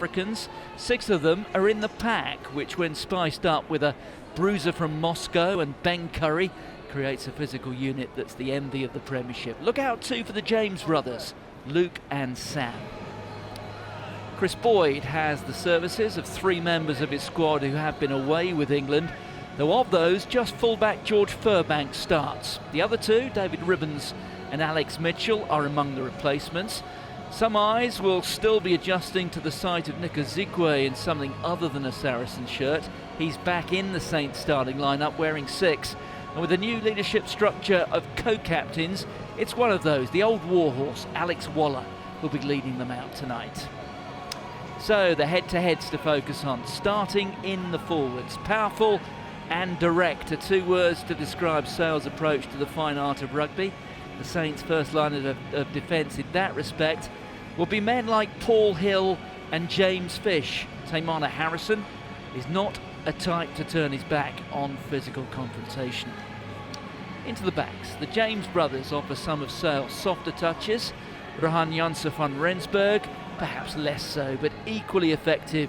Africans. 6 of them are in the pack, which when spiced up with a bruiser from Moscow and Ben Curry creates a physical unit that's the envy of the Premiership. Look out too for the James brothers, Luke and Sam. Chris Boyd has the services of 3 members of his squad who have been away with England, though of those, just fullback George Furbank starts. The other 2, David Ribbons and Alex Mitchell, are among the replacements. Some eyes will still be adjusting to the sight of Nick Ezekwe in something other than a Saracen shirt. He's back in the Saints starting lineup wearing 6. And with a new leadership structure of co-captains, it's one of those, the old warhorse, Alex Waller, will be leading them out tonight. So the head-to-heads to focus on, starting in the forwards. Powerful and direct are 2 words to describe Sale's approach to the fine art of rugby. The Saints' first line of defence in that respect will be men like Paul Hill and James Fish. Taimana Harrison is not a type to turn his back on physical confrontation. Into the backs, the James brothers offer some of Sale's softer touches. Rohan Janse van Rensburg, perhaps less so, but equally effective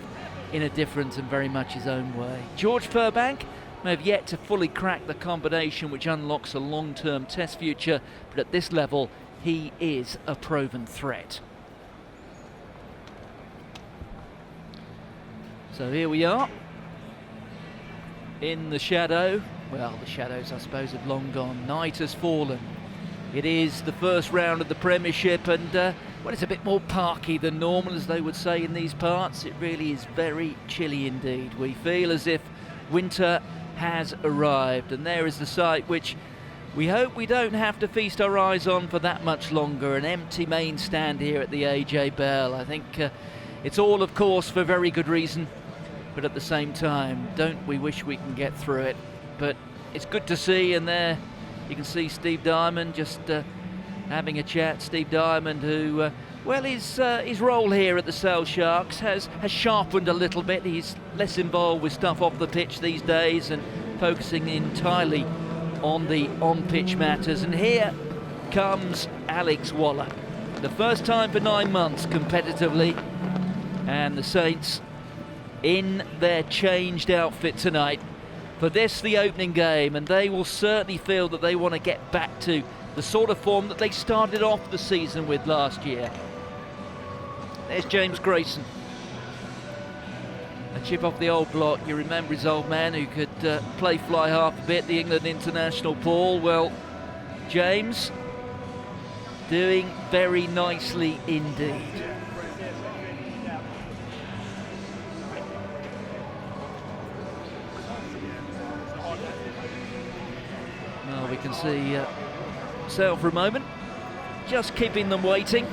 in a different and very much his own way. George Furbank may have yet to fully crack the combination which unlocks a long-term Test future, but at this level, he is a proven threat. So here we are, in the shadow. Well, the shadows, I suppose, have long gone. Night has fallen. It is the first round of the Premiership, and well, it's a bit more parky than normal, as they would say in these parts. It really is very chilly indeed. We feel as if winter has arrived, and there is the sight which we hope we don't have to feast our eyes on for that much longer. An empty main stand here at the AJ Bell. I think it's all, of course, for very good reason, but at the same time, don't we wish we can get through it? But it's good to see, and there you can see Steve Diamond just having a chat. Steve Diamond, who, well, his role here at the Sale Sharks has sharpened a little bit. He's less involved with stuff off the pitch these days and focusing entirely on the on-pitch matters. And here comes Alex Waller. The first time for 9 months competitively, and the Saints in their changed outfit tonight for this, the opening game, and they will certainly feel that they want to get back to the sort of form that they started off the season with last year. There's James Grayson. A chip off the old block. You remember his old man who could play fly half a bit, the England international Paul. Well, James doing very nicely indeed. Well, we can see Sale for a moment, just keeping them waiting.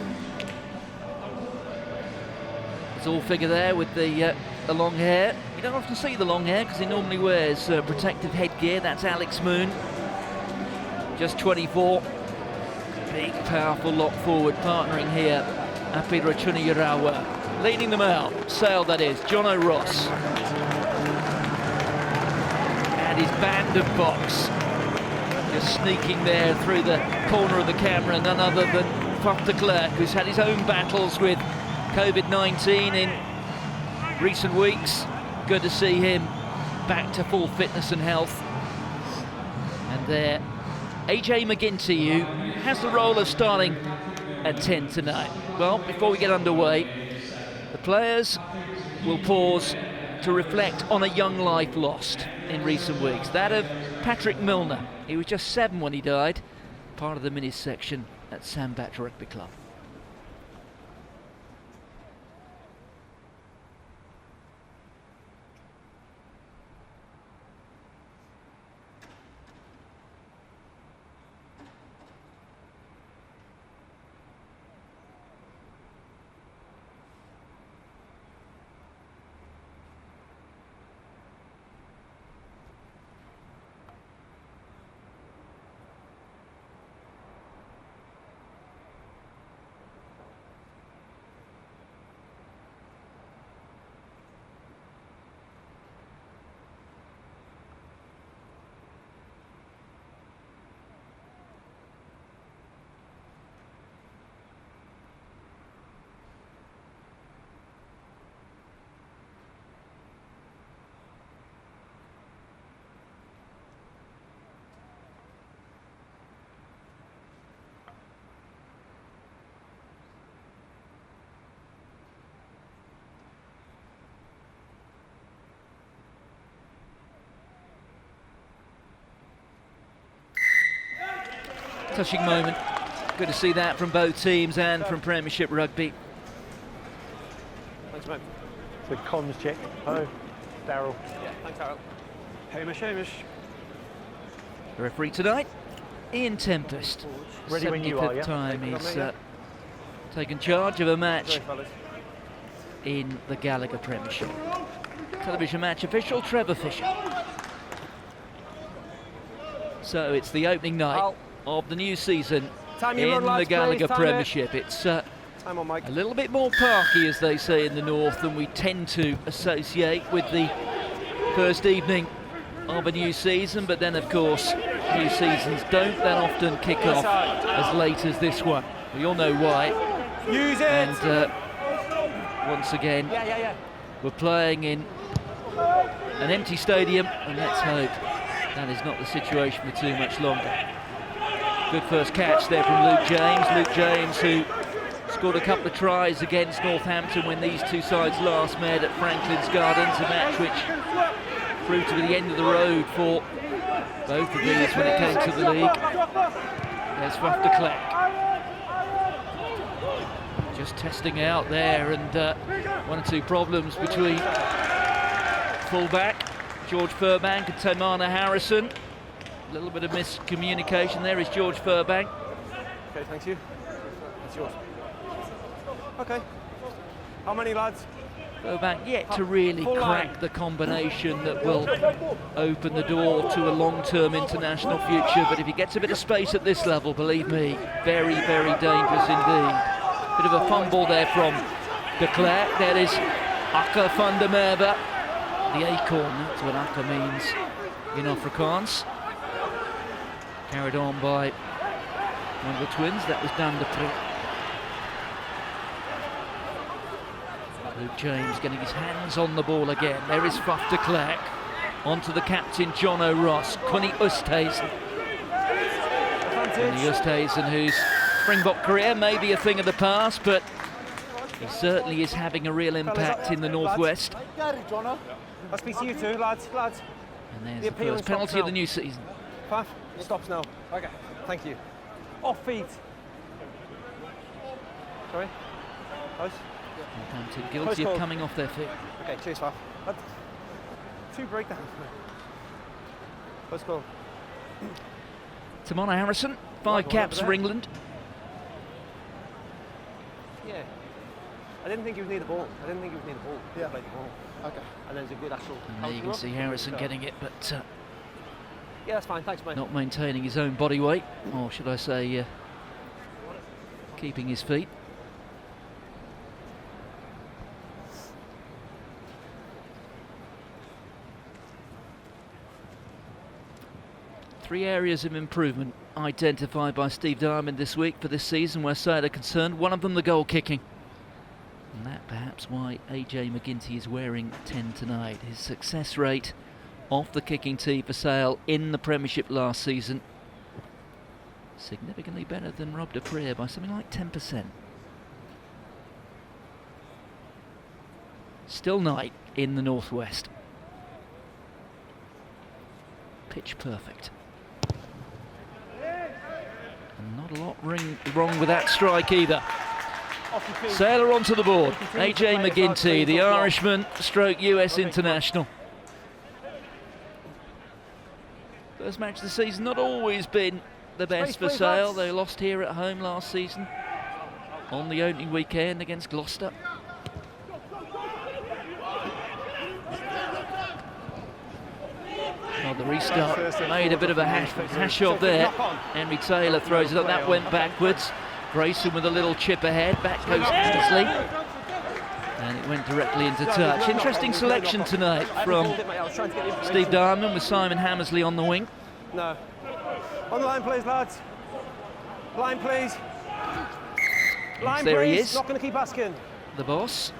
It's all figure there with the long hair. You don't often see the long hair because he normally wears protective headgear. That's Alex Moon, just 24. Big, powerful lock forward, partnering here. Apira Chuniyarawa, leading them out. Sale, that is, Jono Ross. And his band of box, just sneaking there through the corner of the camera, none other than Faf de Klerk, who's had his own battles with COVID-19 in recent weeks. Good to see him back to full fitness and health. And there, AJ McGinty, who has the role of starting at 10 tonight. Well, before we get underway, the players will pause to reflect on a young life lost in recent weeks. That of Patrick Milner. He was just 7 when he died, part of the minis section at Sandbach Rugby Club. touching moment. Good to see that from both teams and from Premiership Rugby. Thanks, mate. The comms check. Hello, Daryl. Yeah, thanks, Daryl. Hamish. The referee tonight, Ian Tempest. Ready when you are, yeah? Time he's taken charge of a match in the Gallagher Premiership. Television match official, Trevor Fisher. So it's the opening night of the new season in the Gallagher Premiership. It's a little bit more parky, as they say in the north, than we tend to associate with the first evening of a new season, but then of course new seasons don't that often kick off as late as this one. We all know why. Use it! And once again, we're playing in an empty stadium, and let's hope that is not the situation for too much longer. Good first catch there from Luke James. Luke James, who scored a couple of tries against Northampton when these two sides last met at Franklin's Gardens, a match which proved to be the end of the road for both of these when it came to the league. There's Ruff de Klerk. Just testing out there, and one or two problems between fullback George Furbank and Tamana Harrison. A little bit of miscommunication there is George Furbank. Okay, thank you. That's yours. Okay. How many, lads? Furbank yet to really crack the combination that will open the door to a long-term international future, but if he gets a bit of space at this level, believe me, very, very dangerous indeed. Bit of a fumble there from de Klerk. There is Akka van der Merwe. The acorn, that's what Akka means in Afrikaans. Carried on by one of the twins, that was Dan de Pre. Luke James getting his hands on the ball again. There is Ruff de Klerk. Onto the captain, John O'Ross. Connie Oosthuizen. Connie Oosthuizen, whose Springbok career may be a thing of the past, but he certainly is having a real impact in the Northwest. I'll speak to you too, lads. And there's the first penalty of the new season. Faf, stops now. Okay, thank you. Off feet. Sorry? Close? Northampton guilty of coming off their feet. Okay, cheers, Faf. Two breakdowns. Close call. Tamana Harrison, 5 caps for England. Yeah. I didn't think he was near the ball. Yeah. Played the ball. Okay. And there's a good actual. And there you can see Harrison getting it, but yeah, that's fine. Thanks, mate. not maintaining his own body weight, or should I say, keeping his feet. Three areas of improvement identified by Steve Diamond this week for this season where Sale are concerned. One of them, the goal kicking. And that perhaps why AJ McGinty is wearing 10 tonight. His success rate off the kicking tee for Sale in the Premiership last season, significantly better than Rob de Pre by something like 10%. Still night in the Northwest. Pitch perfect. And not a lot wrong with that strike either. Sailor onto the board. AJ McGinty, the Irishman, stroke US international. First match of the season, not always been the best for Sale. They lost here at home last season on the opening weekend against Gloucester. Well, the restart made a bit of a hash of there. Henry Taylor throws it up, that went backwards. Grayson with a little chip ahead, back goes Ansley. And it went directly into touch. Interesting selection tonight from Steve Diamond with Simon Hammersley on the wing. No. On the line, please, lads. Line, please. Line, there please. He is. Not going to keep asking. The boss.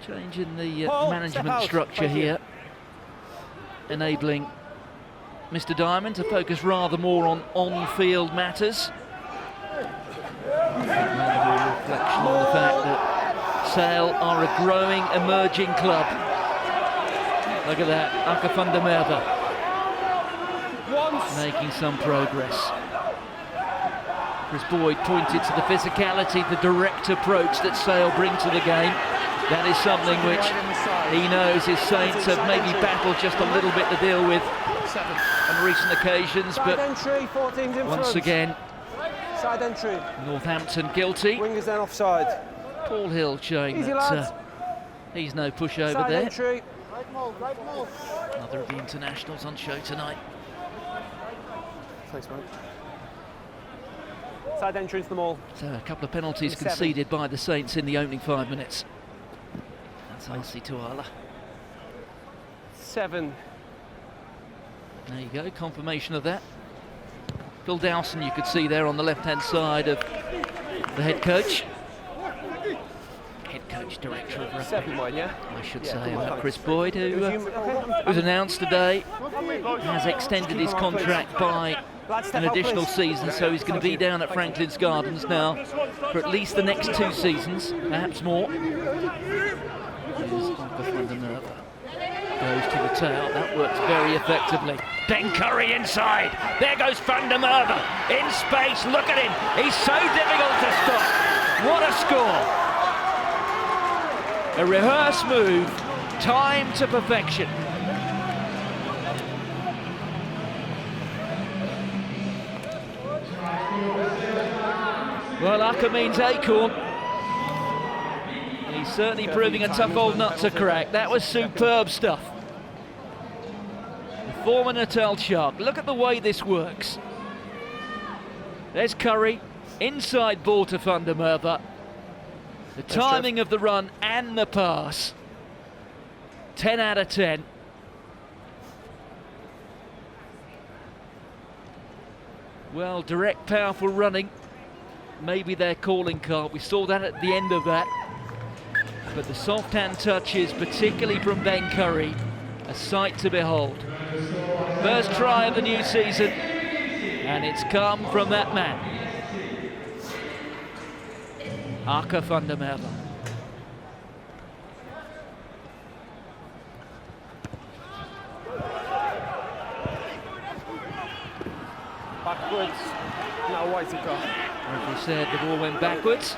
Change in the management structure here, enabling Mr. Diamond to focus rather more on on-field matters. Rather more reflection on the fact that Sale are a growing, emerging club. Look at that, Akka van der Merwe. making some progress. Chris Boyd pointed to the physicality, the direct approach that Sale bring to the game. That is something which he knows his Saints have maybe battled just a little bit to deal with on recent occasions, but once again, side entry. Northampton guilty. Wingers then offside. Paul Hill showing that he's no pushover Side there. entry. Another of the internationals on show tonight. Thanks, mate. Side entry into the maul. So a couple of penalties conceded by the Saints in the opening 5 minutes. That's Arsi Tuala. 7. There you go, confirmation of that. Phil Dowson you could see there on the left-hand side of the head coach. Head coach, director of rugby, 7 wide, yeah? I should say, Chris Boyd, who was announced today, has extended his contract by an additional season, so he's going to be down at Franklin's Gardens now for at least the next 2 seasons, perhaps more. Goes to the tail, that works very effectively. Ben Curry inside, there goes Van der Merwe, in space, look at him, he's so difficult to stop. What a score! A reverse move, timed to perfection. Well, Aka means acorn. He's certainly proving a tough old nut to crack. That was superb stuff. The former Natal Shark. Look at the way this works. There's Curry, inside ball to Van der Merwe. The timing of the run and the pass. 10 out of 10. Well, direct, powerful running. Maybe their calling card. We saw that at the end of that. But the soft hand touches, particularly from Ben Curry, a sight to behold. First try of the new season, and it's come from that man. Aka Van der Merwe. Backwards. Now Whitaker. As we said, the ball went backwards.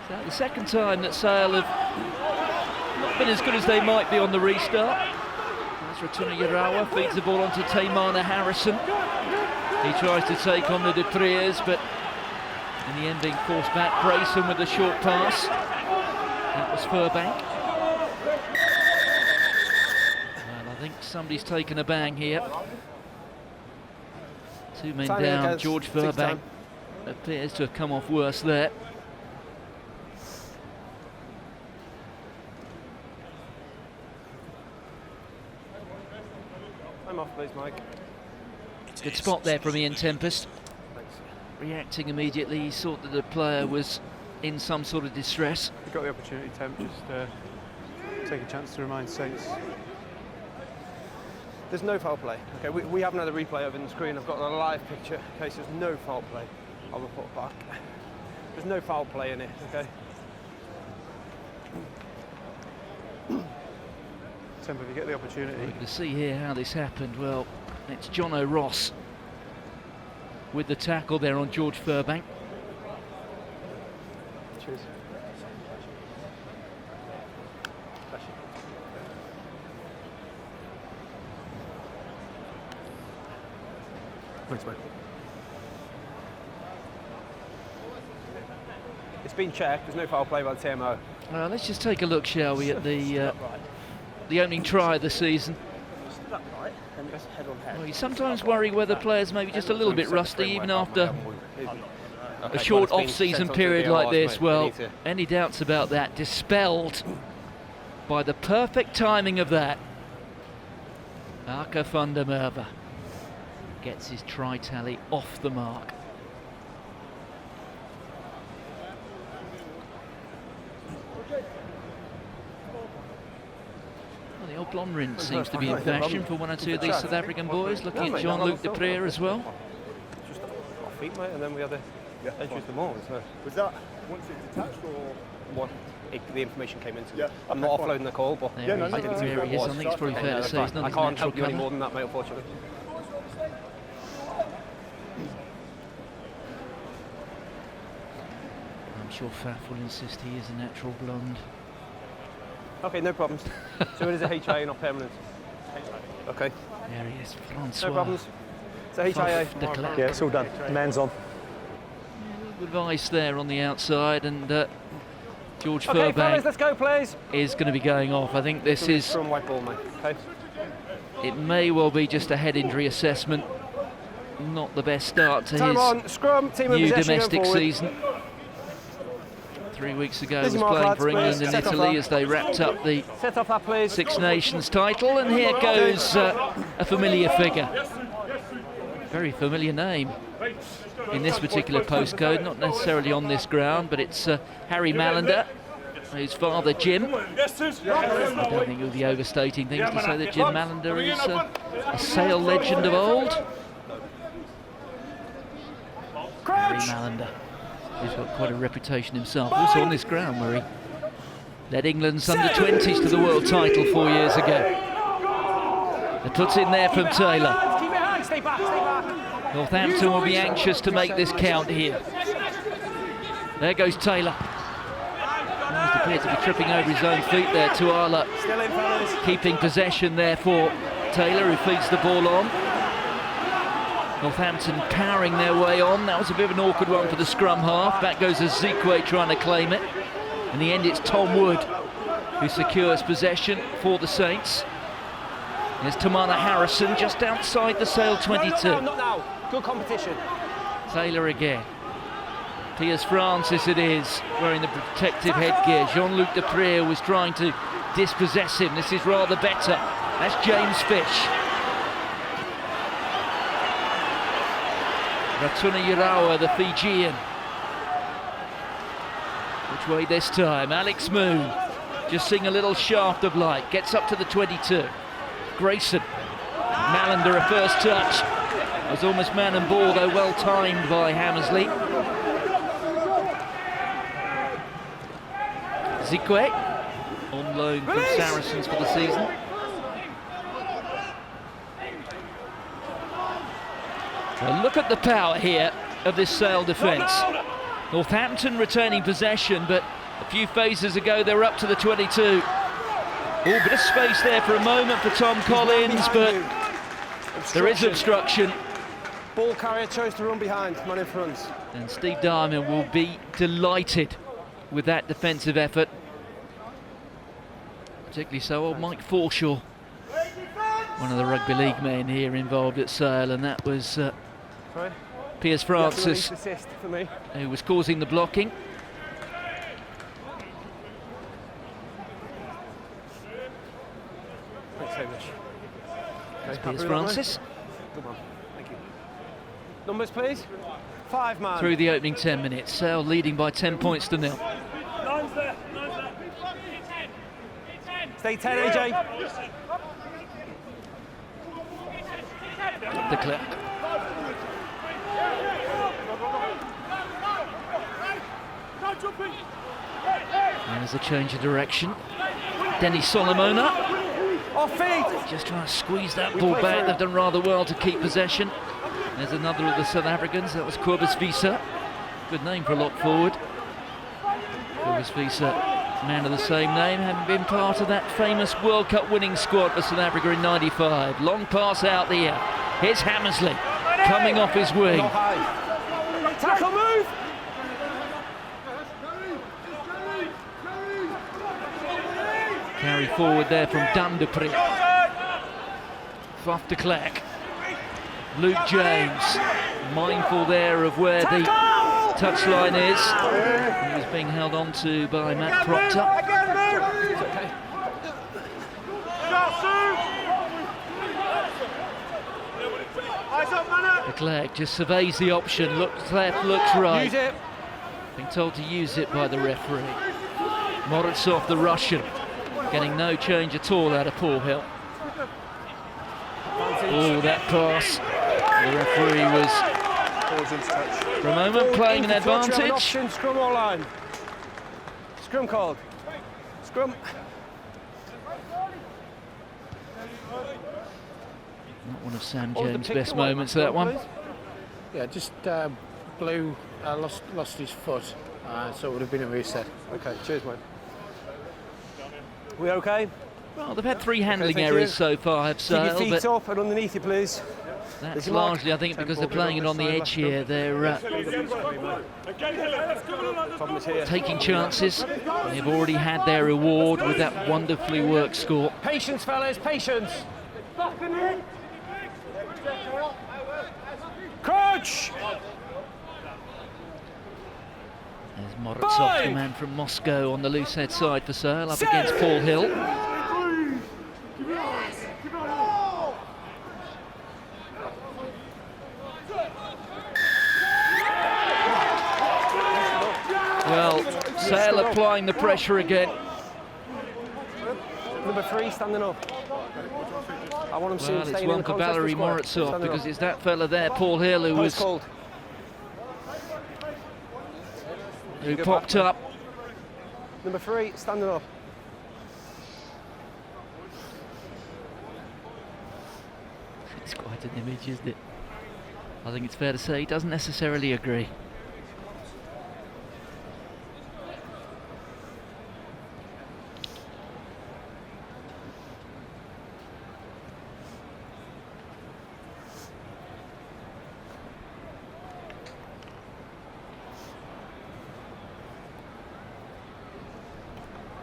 So the second time that Sale have not been as good as they might be on the restart. That's Ratuna Yarawa, feeds the ball onto Taymana Harrison. He tries to take on the Dupriers, but in the end being forced back. Grayson with the short pass. That was Furbank. Well, I think somebody's taken a bang here. 2 men down. George Furbank appears to have come off worse there. I'm off, please, Mike. Good spot there from Ian Tempest. Reacting immediately, he thought that the player was in some sort of distress. You got the opportunity, Temp, just take a chance to remind Saints. There's no foul play. Okay, we haven't had a replay over the screen. I've got a live picture. Okay, so there's no foul play. I'll report back. There's no foul play in it. Okay. Temp, if you get the opportunity. We can see here how this happened. Well, it's John O'Ross with the tackle there on George Furbank. Cheers. Thanks, mate. It's been checked. There's no foul play by the TMO. Well, let's just take a look, shall we, at the opening try of the season. Well, you sometimes worry whether players may be just a little bit rusty, even after a short off-season period like this. Well, any doubts about that dispelled by the perfect timing of that. Aka Van der Merwe gets his try tally off the mark. Well, the old blonde rinse seems to be in fashion for one or two of these South African boys. Looking at Jean-Luc Duprier as well. Just off feet, mate, and then we had the entry to the mall. So. Was that once it detached or what? The information came in. I'm not offloading the call, but There he is. I think it's probably fair to say he's not I his can't natural help you any colour. more than that, mate, unfortunately. sure Faf will insist he is a natural blonde. Okay, no problems. So it is a HIA, not permanent. Okay, There he is, Francois. no problems. It's a HIA. Faf de Klerk. Yeah, it's all done. Man's on. With ice there on the outside, and George Okay, Furbank fellas, let's go, please. is going to be going off. I think this is, From white ball, mate. Okay. it may well be just a head injury assessment. Not the best start to Time his on. Scrum. Team of new possession going domestic forward. season. 3 weeks ago Busy was mark, playing lads, for England please. and Set off Italy that. as they wrapped up the Set off that, please. Six Nations title, and here goes a familiar figure. Very familiar name in this particular postcode, not necessarily on this ground, but it's Harry Malander, his father Jim. I don't think you'll be overstating things to say that Jim Malander is a Sale legend of old. Harry Malander, he's got quite a reputation himself, also on this ground where he led England's under-20s to the world title 4 years ago. The puts in there from Taylor. Keep it high. Stay back. Stay back. Northampton will be anxious to make this count here. There goes Taylor. Almost appears to be tripping over his own feet there. Tuala Still in, fellas. keeping possession there for Taylor, who feeds the ball on. Northampton powering their way on. That was a bit of an awkward one for the scrum half. Back goes Ezekwe trying to claim it. In the end, it's Tom Wood who secures possession for the Saints. There's Tamana Harrison just outside the Sale 22. No, not now. Good competition. Taylor again. Piers Francis it is, wearing the protective headgear. Jean-Luc Depree was trying to dispossess him. This is rather better. That's James Fish. Ratuna Urawa, the Fijian. Which way this time? Alex Moon just seeing a little shaft of light. Gets up to the 22. Grayson. Malander a first touch. Was almost man and ball, though well timed by Hammersley. Ezekwe on loan from Saracens for the season. Well, look at the power here of this Sale defence. Northampton retaining possession, but a few phases ago they were up to the 22. Oh, bit of space there for a moment for Tom Collins, but there is obstruction. Ball carrier chose to run behind, man in front. And Steve Diamond will be delighted with that defensive effort. Particularly so old Mike Forshaw, one of the rugby league men here involved at Sale, and that was Piers Francis Assist for me. who was causing the blocking. Thanks, Hamish. That's happy Piers with that, mate? Francis Good man. Thank you. Numbers, please. 5 man. through the opening 10 minutes. Sale leading by 10 points to nil. Stay 10, AJ. De Klerk. There's a change of direction. Denny Solomona Off feet. just trying to squeeze that ball back. They've done rather well to keep possession. There's another of the South Africans. That was Corbus Visa. Good name for a lock forward. Corbus Visa, man of the same name, having been part of that famous World Cup winning squad for South Africa in '95. Long pass out there. Here's Hammersley coming off his wing. Go high. Tackle move. Carry forward there from Dan de Pree. Faf de Klerk. Luke James, mindful there of where the touchline is. He was being held on to by Matt Proctor. De Klerk just surveys the option, looks left, looks right. Use it. Being told to use it by the referee. Morozov, the Russian, getting no change at all out of Paul Hill. Oh, that pass. The referee was, for a moment, playing an advantage. Option, scrum or line. Scrum called. Scrum. Not one of Sam Oh, the Jones' pick best the one, moments, that one. please. Yeah, just blew, lost his foot. So it would have been a reset. Okay, cheers, mate. We okay? Well, they've had 3 handling thank errors you. so far, have Keep your Sale, feet but up and underneath you, please. that's There's your mark. largely, I think, because they're 10-4 playing it on the side, edge here. They're Problem is here. taking chances. They've already had their reward with that wonderfully worked score. Patience, fellas, patience. Coach! There's Morozov, the man from Moscow, on the loose head side for Sale, up against Paul Hill. Well, Sale applying the pressure again. Number 3 standing up. I want him Well, soon it's staying in one the for contest. Valery Morozov, because it's that fella there, Paul Hill, who popped up. Number 3 standing up. It's quite an image, isn't it? I think it's fair to say he doesn't necessarily agree.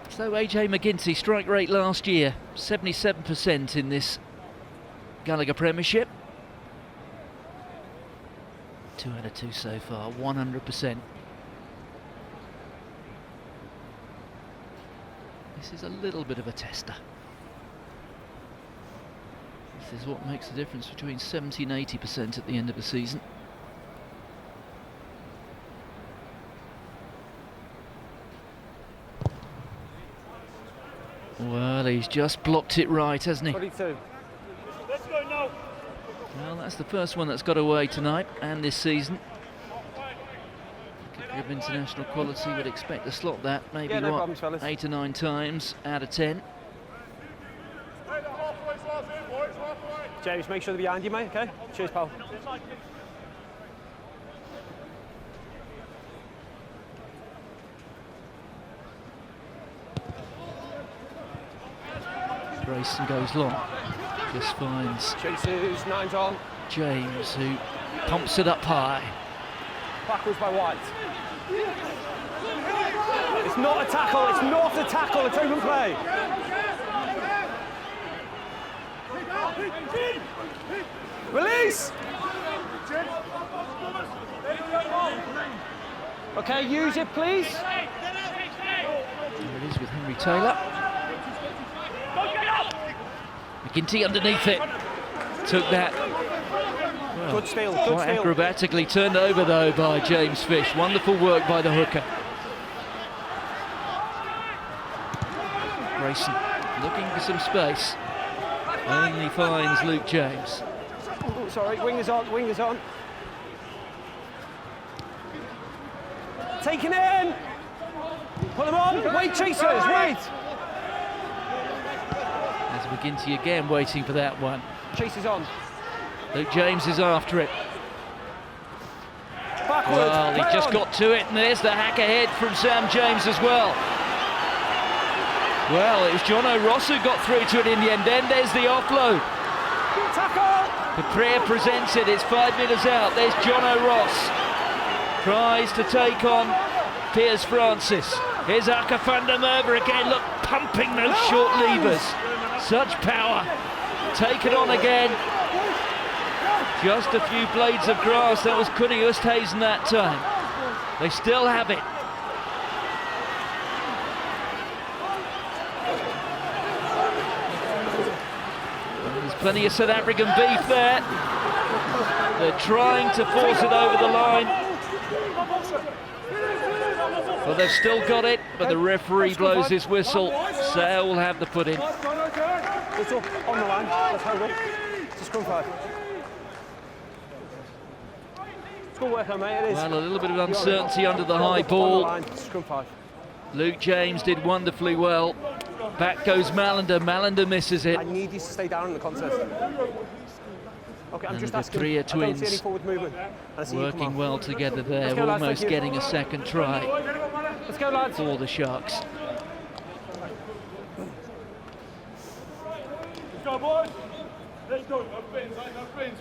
So AJ McGinty, strike rate last year, 77% in this Gallagher Premiership. 2 out of 2 so far, 100%. This is a little bit of a tester. This is what makes the difference between 70 and 80% at the end of the season. Well, he's just blocked it right, hasn't he? 22. Well, that's the first one that's got away tonight and this season. Kicker of international quality would expect to slot that maybe, Yeah, no problems, fellas. 8 or 9 times out of 10. James, make sure they're behind you, mate, okay? Cheers, pal. Grayson goes long, just finds Chases, 9's on. James, who pumps it up high. Backwards by White. It's not a tackle, it's not a tackle, it's open play. Release! Okay, use it, please. There it is with Henry Taylor. McGinty underneath it. Took that. Well, Good steal, good quite steal. acrobatically turned over though by James Fish. Wonderful work by the hooker. Grayson looking for some space. Only finds Luke James. Oh, sorry, wingers on, wingers on. Taking it in. Put them on. Wait, chasers, wait. There's McGinty again waiting for that one. Chasers on. Luke James is after it. Backwards. Well, he play just on. got to it, and there's the hack ahead from Sam James as well. Well, it was Jono Ross who got through to it in the end. Then there's the offload. Tackle. Caprea presents it, it's 5 metres out. There's Jono Ross. Tries to take on Piers Francis. Here's Aka van der Merwe again. Look, pumping those short levers. Such power. Take it on again. Just a few blades of grass. That was Cunny Oosthuizen that time. They still have it. There's plenty of South African beef there. They're trying to force it over the line. Well, they've still got it, but the referee blows his whistle. Sale will have the put-in. It's up on the line. Let's hold up. It's a scrum 5. It's good work, mate. It is. Well, a little bit of uncertainty under the high ball. On the line. Scrum 5. Luke James did wonderfully well. Back goes Malander. Malander misses it. I need you to stay down in the contest. Okay, I'm And just the asking. Priya I don't see any twins forward movement. I see you come working on. well together Let's there, go, lads, almost thank you. getting a second try Let's go, lads. for the Sharks. Let's go, boys. Let's go. No fins, ain't no fins.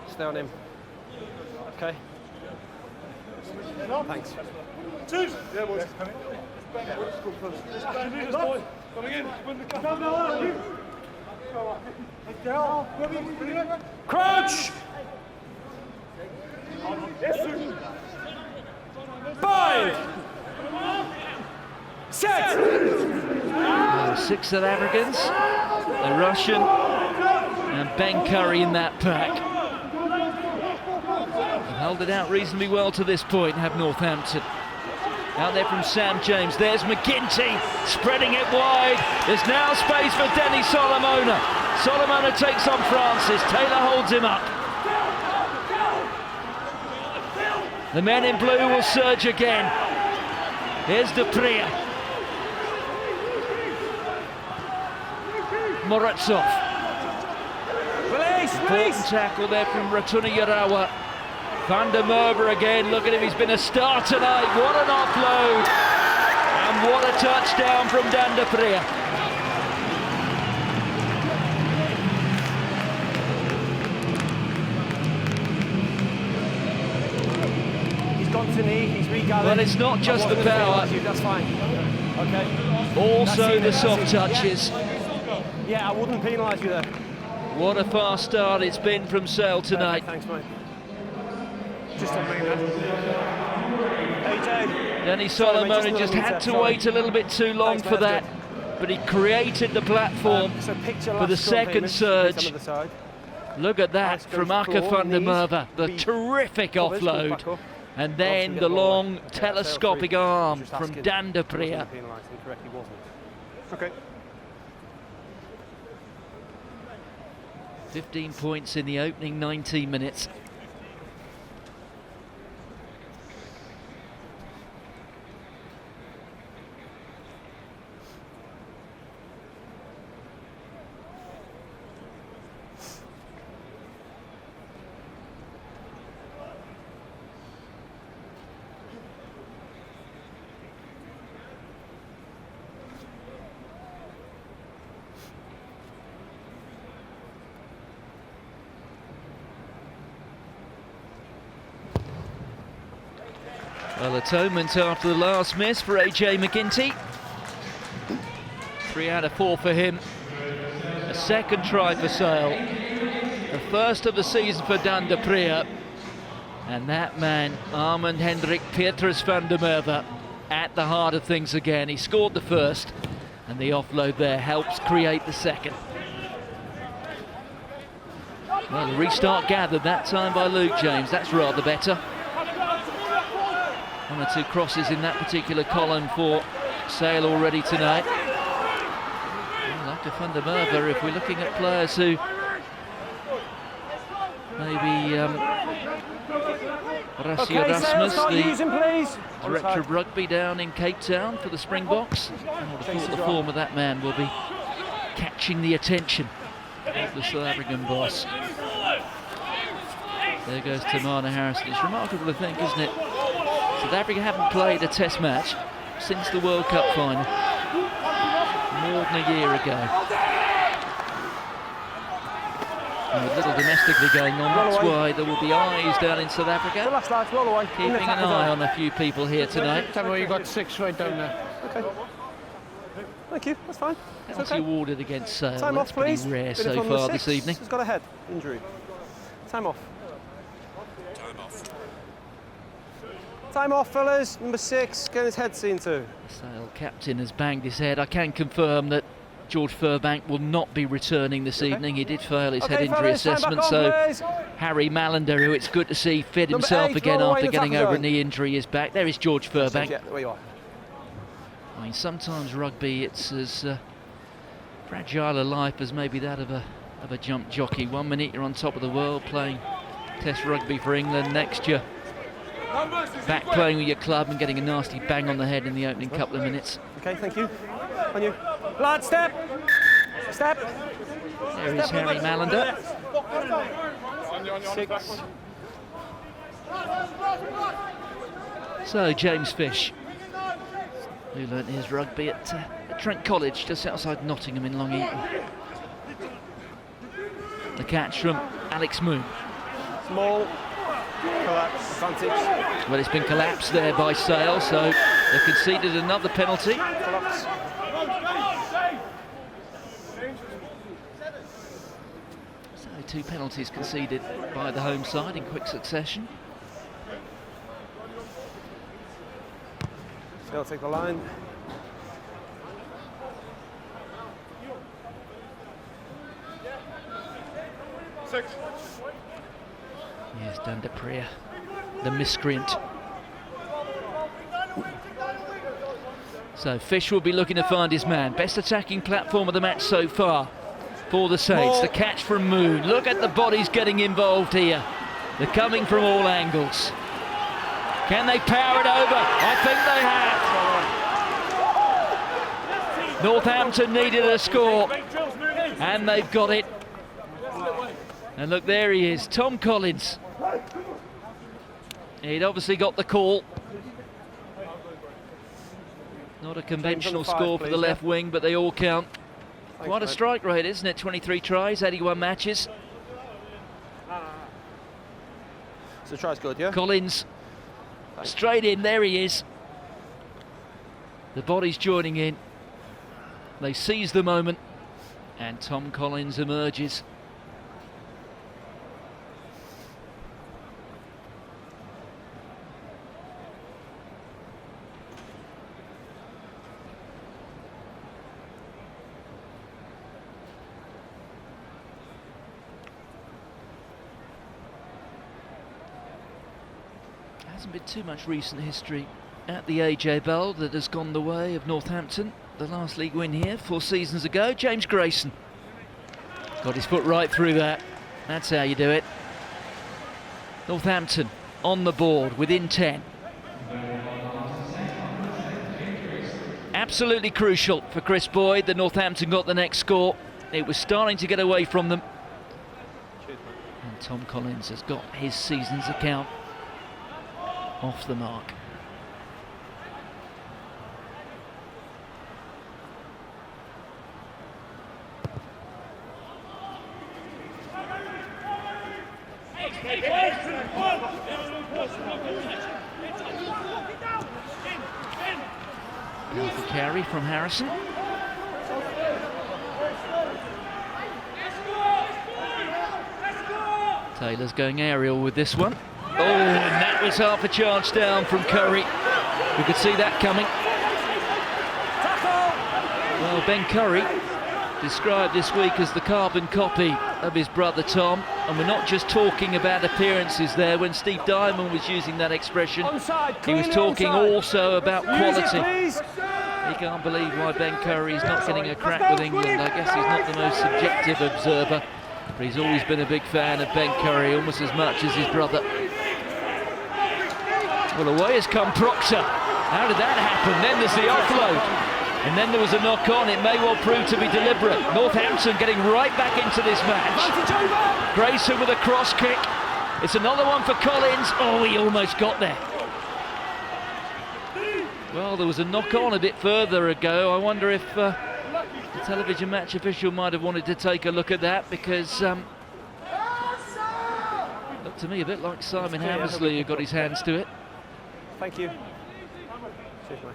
Stay on him. Okay. Thanks. Two. Yeah, boys. Coming in. Win the cup. Crouch! 5! Set! 6 South Africans, the Russian and Ben Curry in that pack. They've held it out reasonably well to this point, have Northampton. Out there from Sam James, there's McGinty spreading it wide. There's now space for Denny Solomona. Solomona takes on Francis, Taylor holds him up. The men in blue will surge again. Here's De Priya. Morozov. Important tackle there from Ratuna Yarawa. Van der Merwe again, look at him, he's been a star tonight. What an offload. And what a touchdown from Dan De Priya. He's gone to knee, he's regathered. Well, it's not just the power. That's fine. Okay. Also the soft touches. Yeah, I wouldn't penalise you there. What a fast start it's been from Sale tonight. Thanks, mate. Just on me, man. AJ. Denny Solomona just had to wait a little bit too long for that, but he created the platform for the second surge. Look at that from Aka van der Merwe, the terrific offload, and then the long telescopic arm from Dan De Priya. Okay. 15 points in the opening 19 minutes. Well, atonement after the last miss for AJ McGinty. 3 out of 4 for him. A second try for Sale. The first of the season for Dan De Priya. And that man, Armand Hendrik Petrus van der Merwe, at the heart of things again. He scored the first, and the offload there helps create the second. Well, the restart gathered that time by Luke James. That's rather better. 1 or 2 crosses in that particular column for Sale already tonight. Well, like van der Merwe, if we're looking at players who maybe Rassi Erasmus, the director of rugby down in Cape Town for the Springboks. I would have thought the form of that man will be catching the attention of the South African boss. There goes Tamana Harrison. It's remarkable to think, isn't it? South Africa haven't played a test match since the World Cup final, more than a year ago. And with little domestically going on, that's why there will be eyes down in South Africa, keeping an eye on a few people here tonight. Tell me where you got 6 right down there. Okay. Thank you, that's fine. Penalty awarded against Sale. Time That's off, pretty please. rare so far this evening. He's got a head injury. Time off. Time off, fellas. Number 6, getting his head seen to. Sale captain has banged his head. I can confirm that George Furbank will not be returning this evening. He did fail his head injury assessment, so Harry Mallender, who it's good to see fit himself again after getting over a knee injury, is back. There is George Furbank. Yeah, there you are. I mean, sometimes rugby, it's as fragile a life as maybe that of a jump jockey. 1 minute you're on top of the world playing Test rugby for England, next you're back playing with your club and getting a nasty bang on the head in the opening couple of minutes. Okay, thank you. On you. Lad, step! Step! There is Harry Mallender. 6. So James Fish, who learnt his rugby at Trent College, just outside Nottingham in Long Eaton. The catch from Alex Moon. Small. Collapse. Advantage. Well, it's been collapsed there by Sale, so they've conceded another penalty. Collapse. So 2 penalties conceded by the home side in quick succession. Still take the line. Yes, Dan de Priya, the miscreant. So Fish will be looking to find his man. Best attacking platform of the match so far for the Saints. The catch from Moon. Look at the bodies getting involved here. They're coming from all angles. Can they power it over? I think they have. Northampton needed a score, and they've got it. And look, there he is, Tom Collins. He'd obviously got the call. Not a conventional score for the left wing, but they all count. Quite a strike rate, isn't it? 23 tries, 81 matches. So the try's good, yeah? Collins, straight in, there he is. The body's joining in. They seize the moment, and Tom Collins emerges. Hasn't been too much recent history at the AJ Bell that has gone the way of Northampton. The last league win here 4 seasons ago. James Grayson got his foot right through that. That's how you do it. Northampton on the board within 10. Absolutely crucial for Chris Boyd that Northampton got the next score. It was starting to get away from them. And Tom Collins has got his season's account off the mark. Beautiful carry from Harrison. Taylor's going aerial with this one. Oh, and that was half a charge down from Curry. We could see that coming. Well, Ben Curry, described this week as the carbon copy of his brother Tom, and we're not just talking about appearances there. When Steve Diamond was using that expression, he was talking also about quality. He can't believe why Ben Curry is not getting a crack with England. I guess he's not the most subjective observer, but he's always been a big fan of Ben Curry, almost as much as his brother. Well, away has come Proctor. How did that happen? Then there's the offload. And then there was a knock-on. It may well prove to be deliberate. Northampton getting right back into this match. Grayson with a cross kick. It's another one for Collins. Oh, he almost got there. Well, there was a knock-on a bit further ago. I wonder if the television match official might have wanted to take a look at that, because looked to me a bit like Simon Hammersley who got his hands to it. Thank you. Cheers, mate.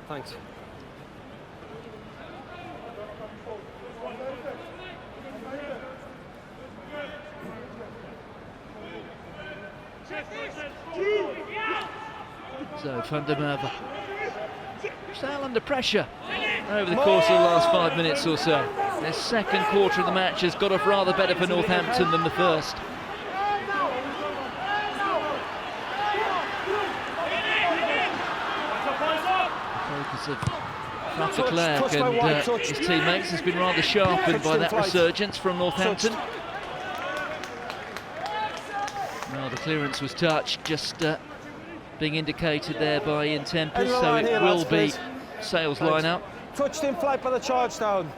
Thanks. So Van der Merwe Sale under pressure over the course of the last 5 minutes or so. Their second quarter of the match has got off rather better for Northampton than the first. Focus of Frank de Klerk and his teammates has been rather sharpened by that resurgence from Northampton. Well, the clearance was touched, just being indicated there by Ian Tempest, so it will be Sale's line out. Touched in flight by the charge down.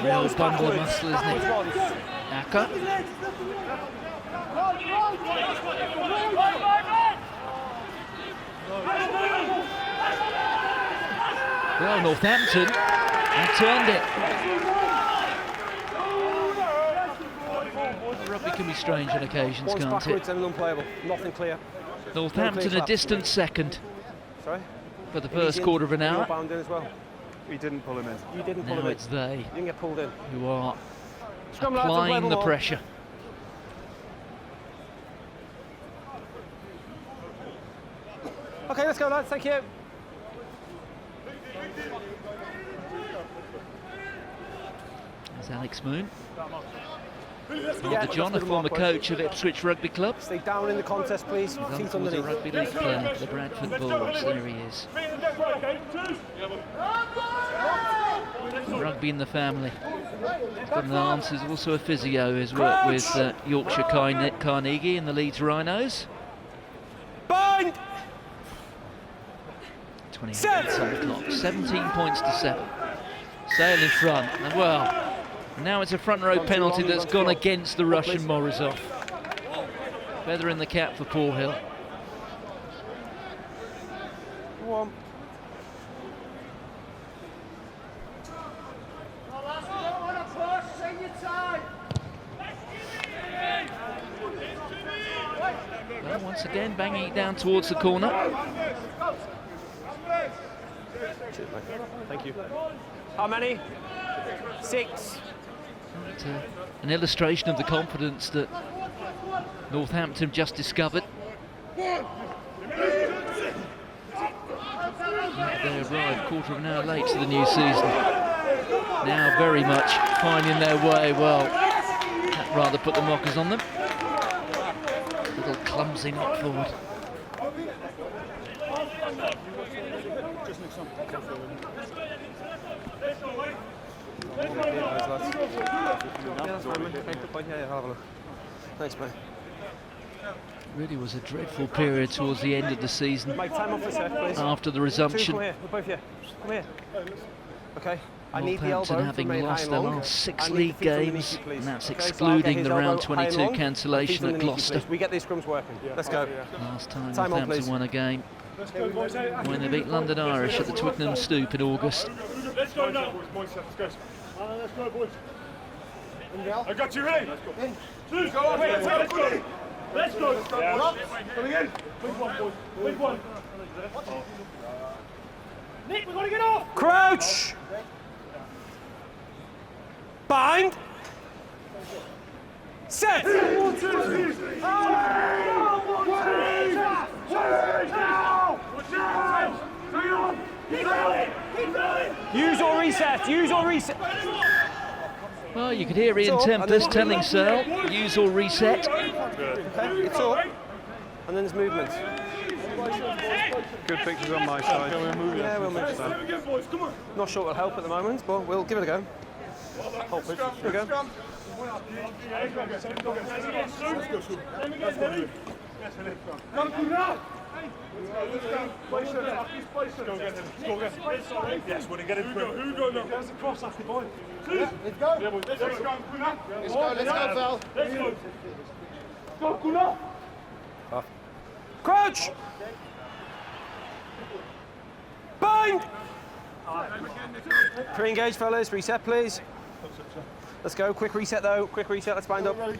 Real bundle of muscle, isn't it? Aka. Well, Northampton have turned it. Rugby can be strange on occasions, Once can't backwards it? and unplayable. Nothing clear. Northampton a distant second Sorry? for the first quarter of an You're hour. bound in as well. He didn't pull him in. You didn't pull Now him in. it's they You didn't get pulled in. who are Scrum, lads, applying unplayable the ball. pressure. Okay, let's go, lads. Thank you. There's Alex Moon. Yeah, Father John, a that's good former mark, boys. coach of Ipswich Rugby Club. Stay down in the contest, please. His Feet uncle was a underneath. rugby league player for the Bradford Bulls. There he is. Rugby in the family. He's got an aunt who's also a physio who's worked with Yorkshire Carnegie and the Leeds Rhinos. Bind! 28 minutes on the clock. 17 points to 7. Sale in front. And well, now it's a front row penalty that's gone against the Russian Morozov. Feather in the cap for Paul Hill. Go on. Well, once again, banging it down towards the corner. Thank you. How many? 6. But, an illustration of the confidence that Northampton just discovered. They arrived quarter of an hour late to the new season. Now very much finding their way. Well, that rather put the mockers on them. Little clumsy knock forward. Thanks, mate. Really was a dreadful period towards the end of the season. Mike, time off for a sec, please. After the 2, resumption. come here. We're both here. Come here. Okay. I need the elbow Northampton having from high lost and their long. last 6 I need league the feet games, underneath you, please. and that's Okay, so I'll get excluding his the elbow round high and 22 long, cancellation feet at underneath you, Gloucester. please. We get these scrums working. Let's go. Last time Time on, Northampton please. won a game Let's go, boys. when they beat London Irish at the Twickenham Stoop in August. Let's go now. Let's go. Let's go, boys. I got you ready. Let's go. Let's go. Let's go. Coming in. Big one, boys. Big one. Nick, we've got to get off. Crouch! Bind! Set! Use or reset, use or reset. Well, you could hear Ian Tempest telling Searle, use or reset. Okay, it's up. And then there's movement. Good pictures on my side. Yeah, we'll move it. Again, boys. Come on. Not sure it'll help at the moment, but we'll give it a go. Here we go. Yes, when you get in who go now? There's a cross after boy. Let's go. Yeah, boys. Let's go. Let's go, Val. Let's go. Go, Kuna. Crouch! Bind! Pre-engage, fellas. Reset, please. Let's go. Quick reset, though. Quick reset. Let's bind up. Let's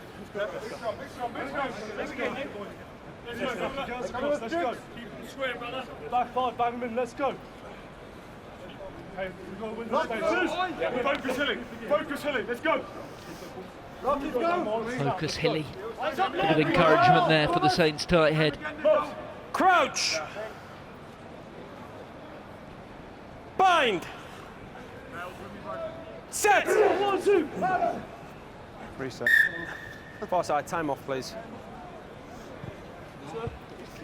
go. Keep it square, brother. Back 5, bang them in. Let's go. Okay, we've got to win this game. Yeah, focus, Hilly. Focus, Hilly. Let's go. Focus Hilly. Bit of encouragement there for the Saints tight head. Crouch! Bind! Set! Reset. Far side, time off, please.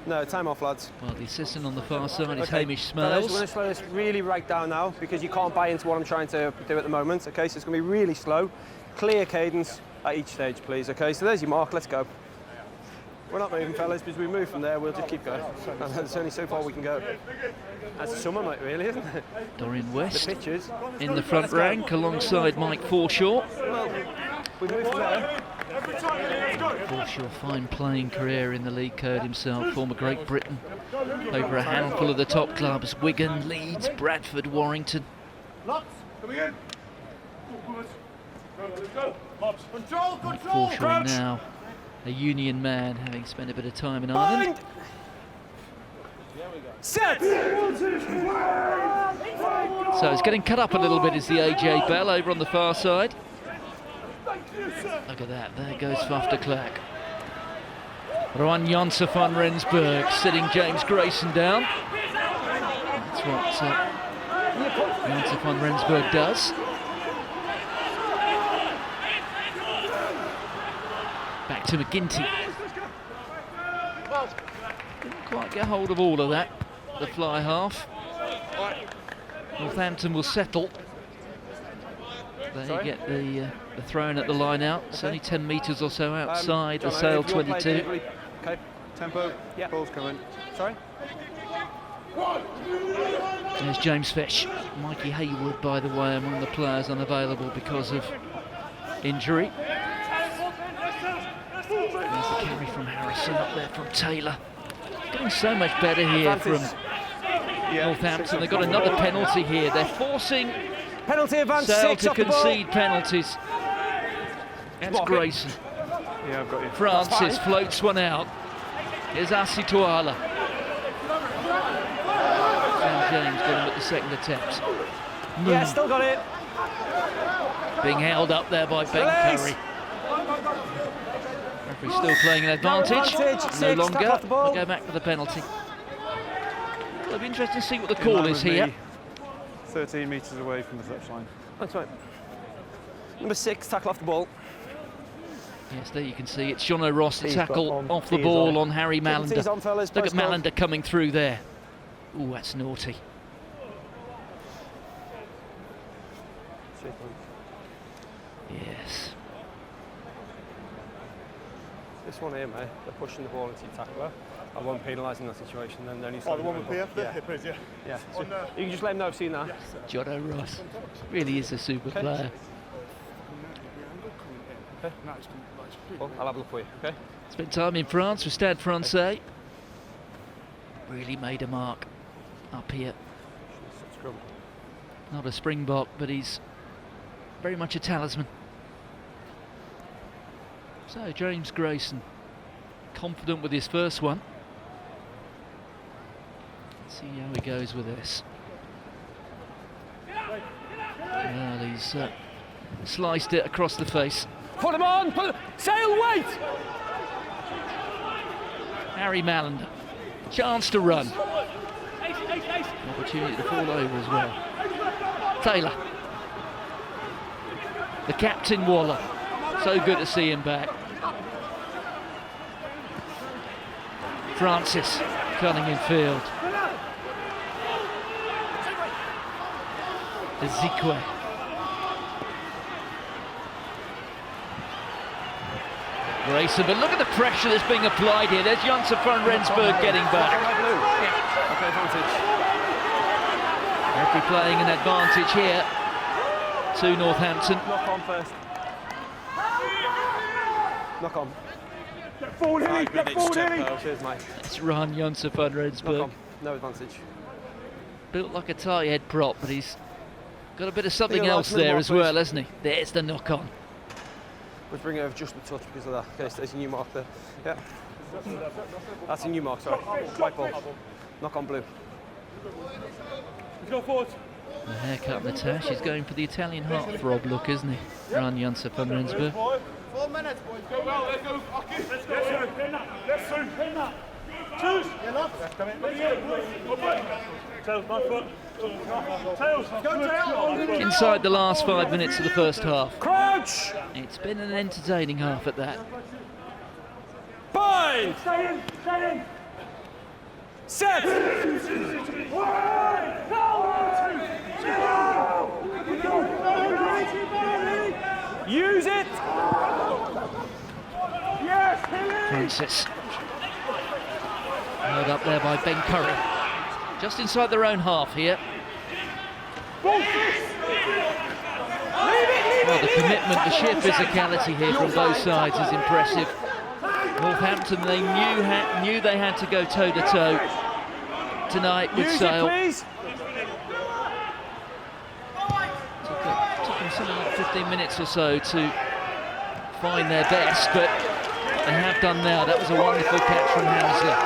No, time off, lads. Well, the assistant on the far side is Okay. Hamish Fellas, we're Smirls. going to slow this really right down now because you can't buy into what I'm trying to do at the moment. Okay, so it's going to be really slow, clear cadence, at each stage, please. Okay, so there's your mark. Let's go. We're not moving, fellas, because we move from there, we'll just keep going. And there's only so far we can go. That's the summer, mate, really, isn't it? Dorian West The pitches. in the front rank alongside Mike Forshaw. Well, we move from there. Forshaw, fine playing career in the league code himself, former Great Britain. Over a handful of the top clubs, Wigan, Leeds, Bradford, Warrington. Coming in. Mike Forshaw now a Union man, having spent a bit of time in Ireland. Set! So it's getting cut up a little bit as the AJ Bell over on the far side. Look at that, there goes Faf de Klerk. Rohan Janse van Rensburg sitting James Grayson down. That's what Janse van Rensburg does. Back to McGinty. Didn't quite get hold of all of that, the fly half. Northampton will settle. They get the throw in at the line out. It's only 10 metres or so outside the Sale 22. Okay, Tempo, ball's coming. Sorry? There's James Fish. Mikey Haywood, by the way, among the players unavailable because of injury. There's the carry from Harrison, up there from Taylor. Getting so much better here from Northampton. They've got another penalty here. They're forcing Penalty advance Sale 6 to off the ball. concede penalties. That's Grayson. Yeah, I've got you. Francis floats one out. Here's Asitoala. And James got him at the second attempt. Yeah, still got it. Being held up there by Ben Release. Curry. Referee still playing an advantage. advantage. No 6, tackle longer. off the ball. We'll go back for the penalty. It'll be interesting to see what the call is here. 13 metres away from the touchline. That's right. Number 6, tackle off the ball. Yes, there you can see it's Jono Ross, the Tees tackle on. off the Tees ball on. on Harry Keep the tees Malander. on, fellas. Look at Postcode. Malander coming through there. Ooh, that's naughty. Yes. This one here, mate, they're pushing the ball into your tackler. I won't penalise in that situation, then only Oh, the one with PF there? Yeah. Please, yeah. Yeah. So you can just let him know I've seen that. Jono Ross really is a super player. Well, I'll have a look for you, okay? Spent time in France with Stade Francais. Really made a mark up here. Scrum. Not a Springbok, but he's very much a talisman. So James Grayson, confident with his first one. Let's see how he goes with this. Well, he's sliced it across the face. Put him on! Sail, wait! Harry Malander, chance to run. Opportunity to fall over as well. Taylor. The captain Waller. So good to see him back. Francis cutting in field. Ezekwe. Grayson, but look at the pressure that's being applied here. There's Janse van Rensburg getting back. Okay, advantage. Referee playing an advantage here to Northampton. Knock on first. Knock on. Get forward, Hilly! Get forward, Hilly! Cheers, mate. It's Rohan Janse van Knock Rensburg. on. No advantage. Built like a tight head prop, but he's got a bit of something Feel like else a little there more, as well, please. hasn't he? There's the knock on. We'll bring it over just a touch because of that. Okay, so there's a new mark there. Yeah. That's a new mark, sorry. White ball. Knock on blue. Let's go forward. The haircut and the tash is going for the Italian heartthrob look, isn't he? Rohan Janse van Rensburg. 4 minutes, boys. Go well, let's go. Let's go. Let's go. Pin that. Choose. Let's come in. Tails, my foot. Tails. Go, Tails. Inside the last 5 minutes of the first half. Crouch! It's been an entertaining half at that. Bind! Stay in. Stay in. Set! Use it! Francis. Held up there by Ben Curry. Just inside their own half here. Well, the commitment, the sheer physicality here from both sides is impressive. Northampton, they knew they had to go toe-to-toe tonight with Sale. Took them something like 15 minutes or so to find their best, but they have done now. That was a wonderful catch from Hauser.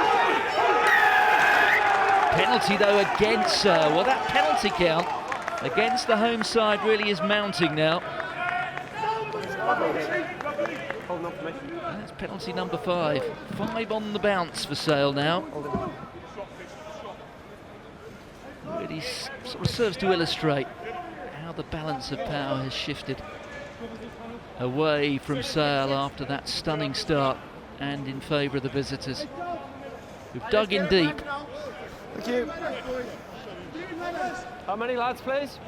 Penalty though against Sale. Well, that penalty count against the home side really is mounting now. That's penalty number 5. 5 on the bounce for Sale now. Really sort of serves to illustrate how the balance of power has shifted away from Sale after that stunning start and in favour of the visitors, who've dug in deep. Thank you. How many lads, please?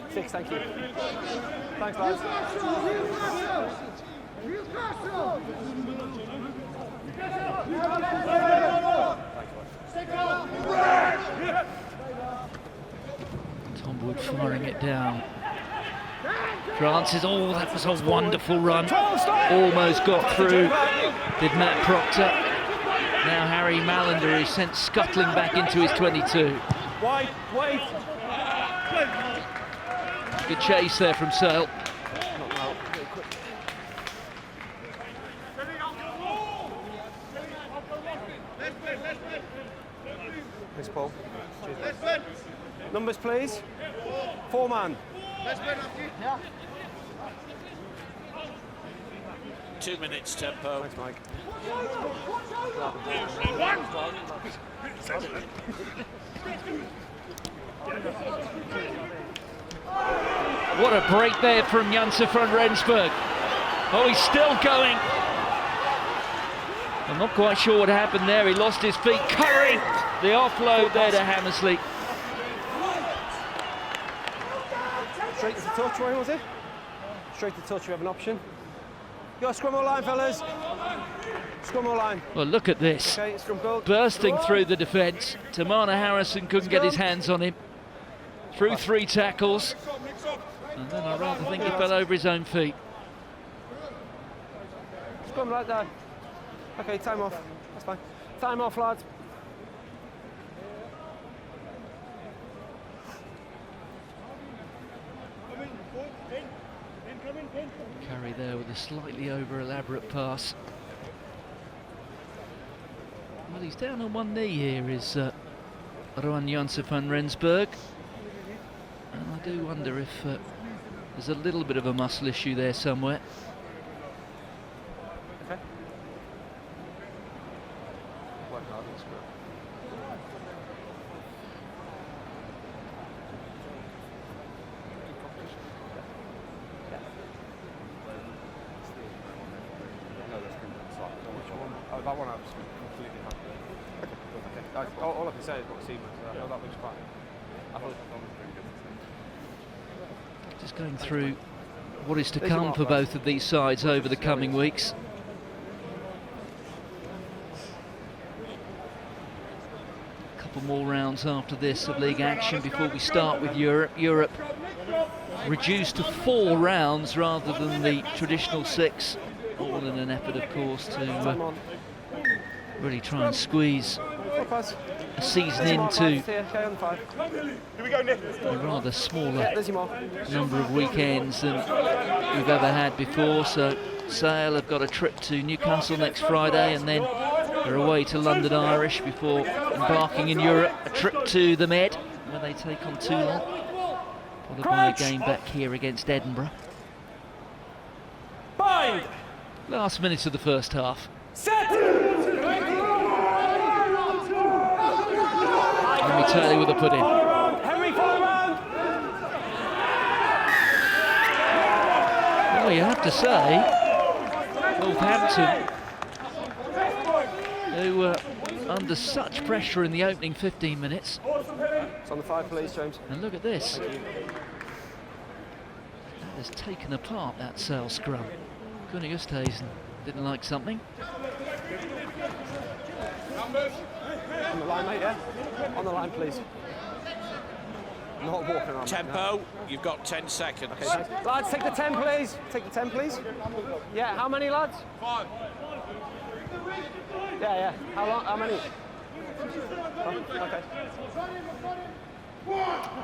6, thank you. Thanks, lads. Tom Wood firing it down. Francis, oh, that was a wonderful run. Almost got through, did Matt Proctor. Now Harry Mallender is sent scuttling back into his 22. Wait. Good chase there from Sale. Thanks, Paul. Numbers, please. 4-man. 2 minutes tempo. Thanks, Mike. What a break there from Janssen van Rensburg. Oh, he's still going. I'm not quite sure what happened there. He lost his feet. Curry, the offload there to Hammersley. Straight to the touch, Roy, was it? Straight to the touch, you have an option. Go, scrum or line, fellas. Scrum or line. Well, look at this. Okay, scrum goal. Bursting through the defence. Tamana Harrison couldn't get his hands on him. Through 3 tackles. And then I rather think he fell over his own feet. Scrum right there. Okay, time off. That's fine. Time off, lads. Curry there with a slightly over elaborate pass. Well, he's down on one knee here, is Rowan Janssen van Rensburg. And I do wonder if there's a little bit of a muscle issue there somewhere. Okay. That one I was completely happy. Okay. All I can say is what Seaman said. That looks fine. I thought the was pretty good. Just going through what is to come for both of these sides over the coming weeks. A couple more rounds after this of league action before we start with Europe. Europe reduced to 4 rounds rather than the traditional 6. All in an effort, of course, to really try and squeeze a season into a rather smaller number of weekends than we've ever had before. So Sale have got a trip to Newcastle next Friday, and then they're away to London Irish before embarking in Europe. A trip to the Med, where they take on Toulon, followed by a game back here against Edinburgh. Bind! Last minute of the first half. Set! Henry Turley with a put in. Henry, follow round! Well, you have to say, Northampton, who were under such pressure in the opening 15 minutes. It's on the 5, please, James. And look at this. That has taken apart that Sale scrum. Gunnar Justhuizen didn't like something. On the line, mate, yeah? On the line, please. Not walking around. Tempo, you've got 10 seconds. Okay, thanks. Lads, take the 10, please. Take the 10, please. Yeah, how many, lads? 5. Yeah. How long? How many? Oh, okay.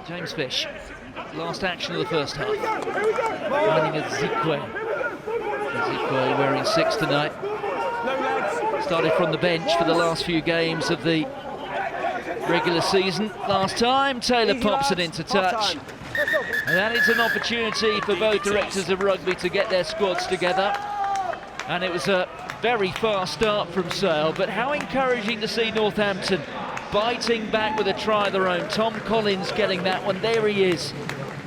James Fish, last action of the first half. Running at Zikwe. Zikwe wearing 6 tonight. No legs. Started from the bench for the last few games of the regular season. Last time, Taylor pops it into touch. And that is an opportunity for both directors of rugby to get their squads together. And it was a very fast start from Sale, but how encouraging to see Northampton biting back with a try of their own. Tom Collins getting that one. There he is,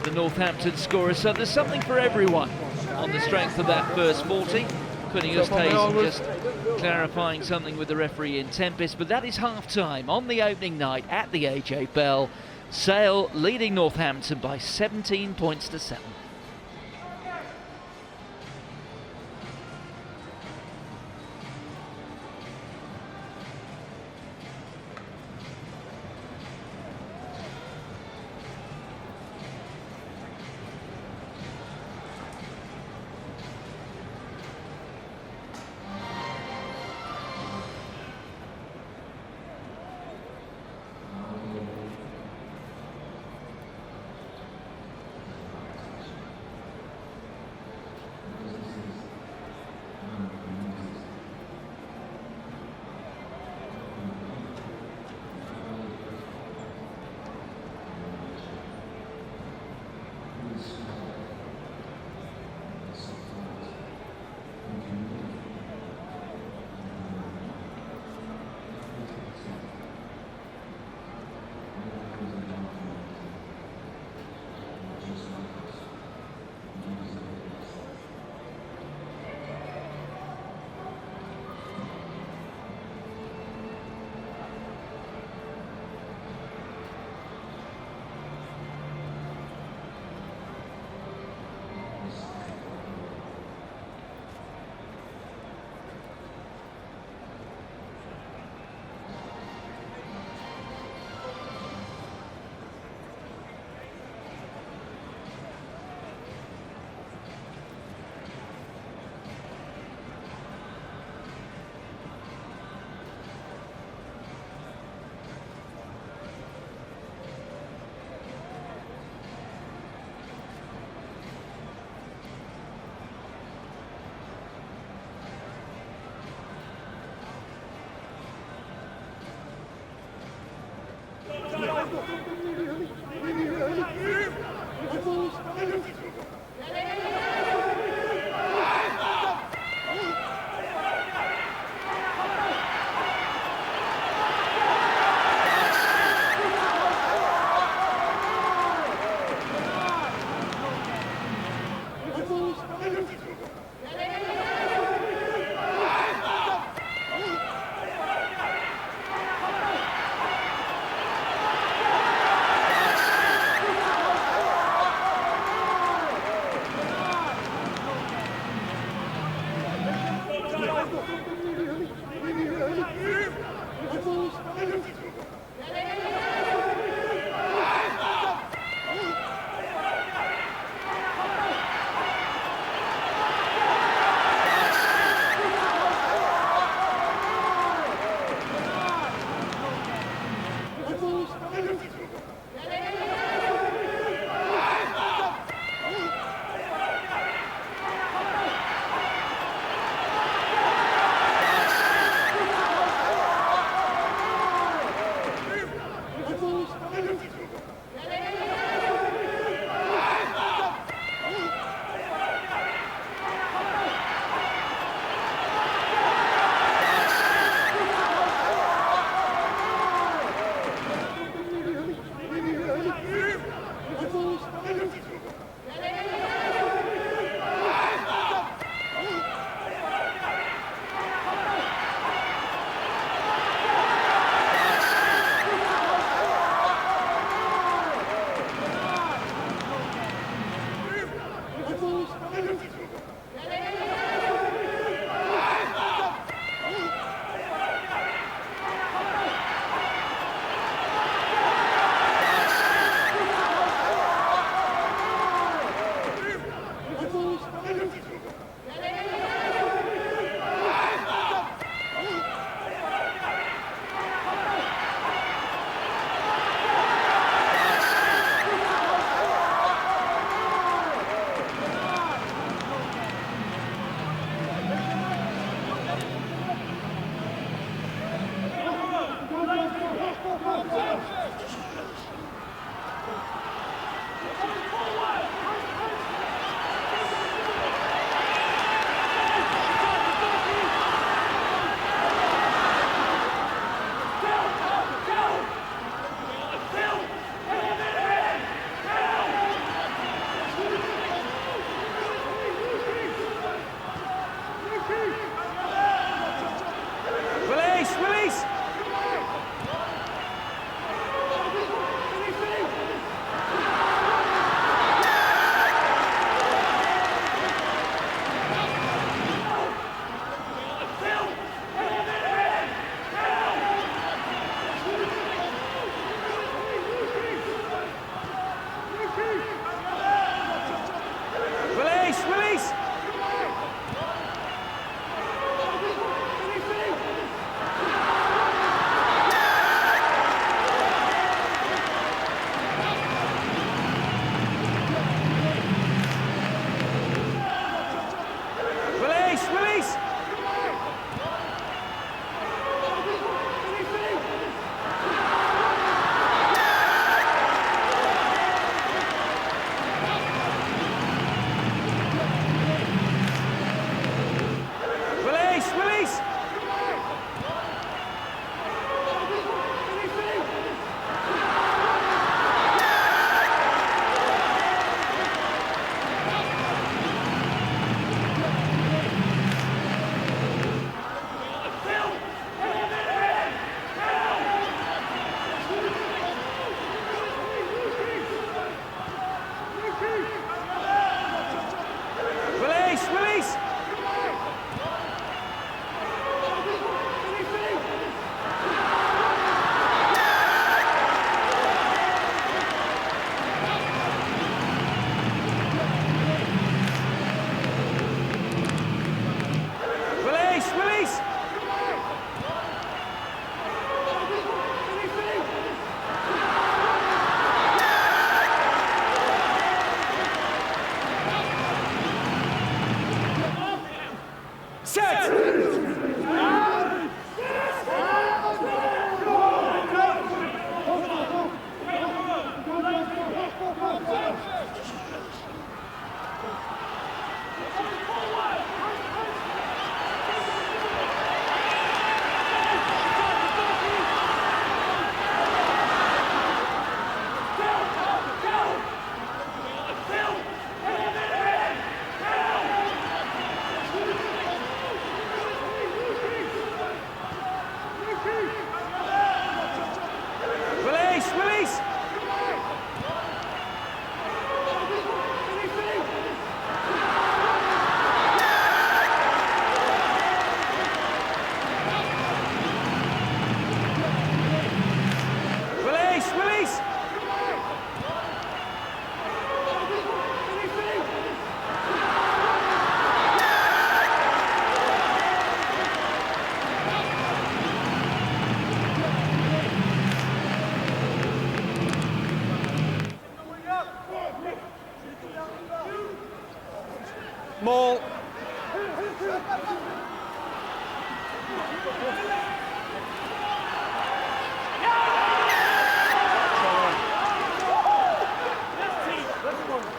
the Northampton scorer. So there's something for everyone on the strength of that first 40. Quinnius Tays just clarifying something with the referee in Tempest, but that is half-time on the opening night at the AJ Bell. Sale leading Northampton by 17 points to 7.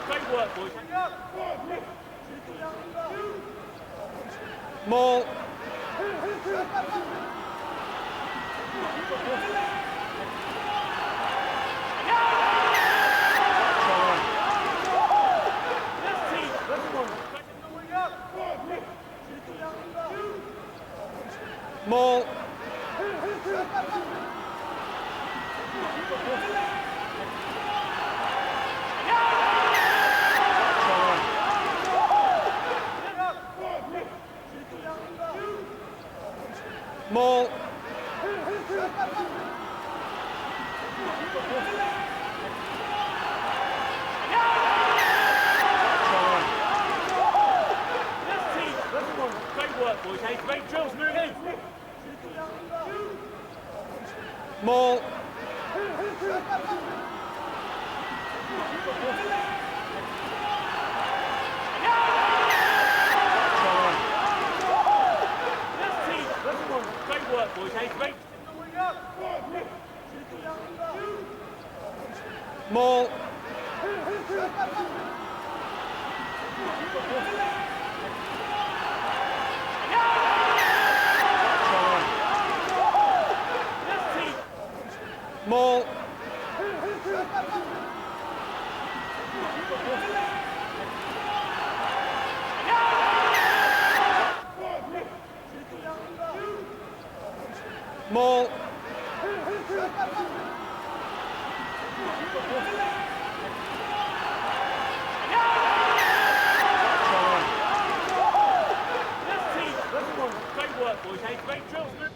Great work, boys. Maul. Maul. Maul. Great work, boys. Hey, great drills, move in. Maul. Great work, boys. Hey, great. Maul. Maul. Maul. Great work, boys. Hey, great drills, move.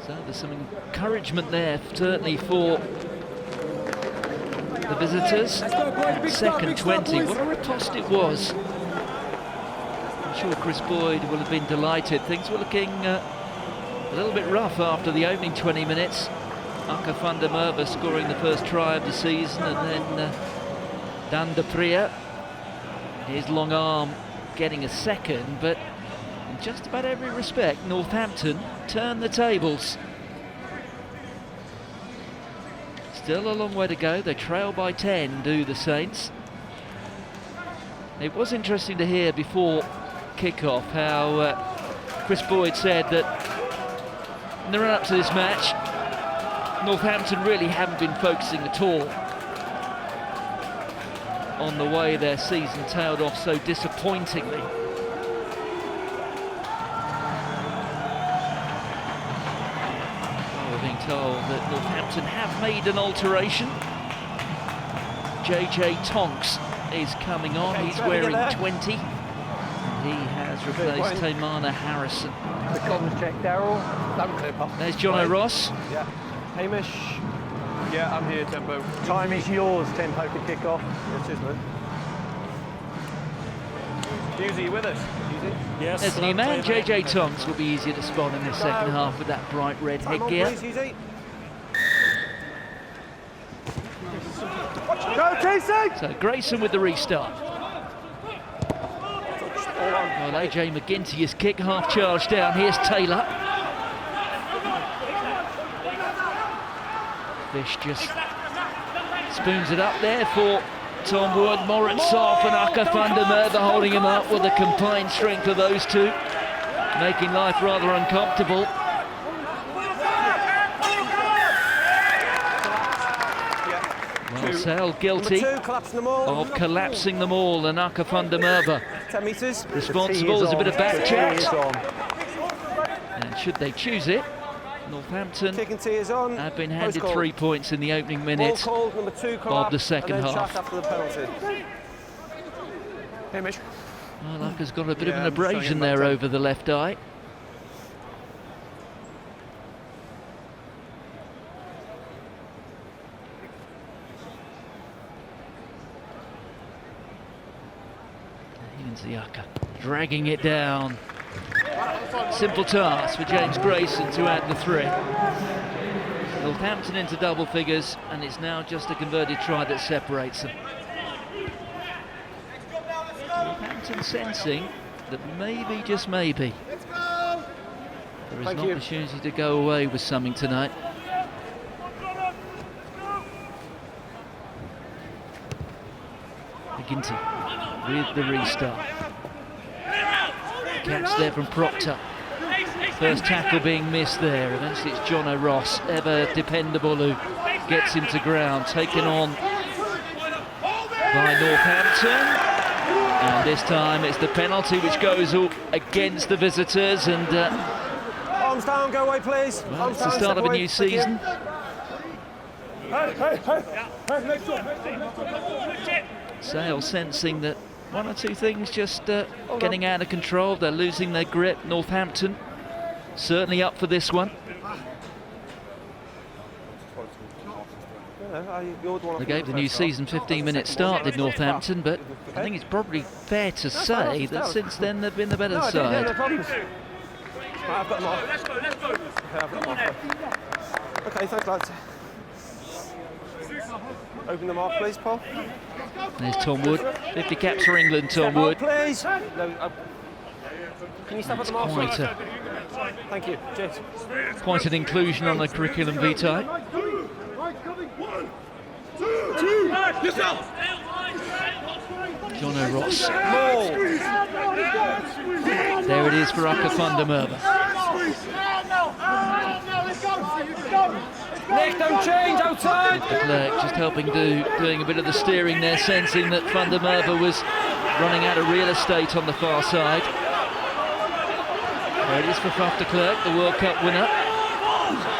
So there's some encouragement there, certainly for the visitors. Second 20, what a riposte it was. I'm sure Chris Boyd will have been delighted. Things were looking a little bit rough after the opening 20 minutes. Aka van der Merwe scoring the first try of the season, and then Dan de Priya, his long arm, getting a second, but in just about every respect, Northampton turned the tables. Still a long way to go. They trail by 10, do the Saints. It was interesting to hear before kick-off how Chris Boyd said that in the run-up to this match, Northampton really haven't been focusing at all on the way their season tailed off so disappointingly. Well, we're being told that Northampton have made an alteration. JJ Tonks is coming on. He's wearing 20. And he has replaced Taymana Harrison. The comms check, Daryl. There's John O'Ross. Yeah. Hamish. Yeah, I'm here, Tempo. Time is yours, Tempo, to kick off. Yes, it is, man. Hughes, are you with us? Yes. There's a new man, JJ Tonks, will be easier to spot in the second half with that bright red headgear. Go, Casey! So Grayson with the restart. Well, AJ McGinty's kick, half charge down. Here's Taylor. Fish just spoons it up there for Tom Wood. Moritsov and Aka van der Merwe holding him up with the combined strength of those two, making life rather uncomfortable. Well, Sale guilty of collapsing them all, and Aka van der Merwe 10 metres. responsible. There's a bit of back chat. And should they choose it, Northampton have been handed 3 points in the opening minute of the second half. After the penalty. Hamish. Well, Aka's got a bit of an abrasion there over the left eye. Aka dragging it down. Simple task for James Grayson to add the 3. Northampton into double figures, and it's now just a converted try that separates them. Northampton sensing that maybe, just maybe, there is an opportunity to go away with something tonight. McGinty with the restart. Catch there from Proctor. First tackle being missed there. Eventually it's John O'Ross, ever dependable, who gets him to ground. Taken on by Northampton. And this time it's the penalty which goes against the visitors. And Arms down, go away, please. Well, it's the start of a new season. Sale sensing that one or two things just getting out of control. They're losing their grip. Northampton certainly up for this one. They gave the new season 15-minute start, did Northampton, but I think it's probably fair to say that since then they've been the better side. I've got them off. Let's go. Okay, I've got them off. Okay, thanks, lads. Open them off, please, Paul. There's Tom Wood. 50 caps for England, Tom Wood. Please. No, can you step at them off? Thank you. Cheers. Quite an inclusion on the curriculum vitae. 1, 2, yourself. John O'Ross. There it is for Aka van der Merwe. Nick, don't change outside. The clerk just helping doing a bit of the steering there, sensing that van der Merwe was running out of real estate on the far side. There it is for Faf de Klerk, the World Cup winner.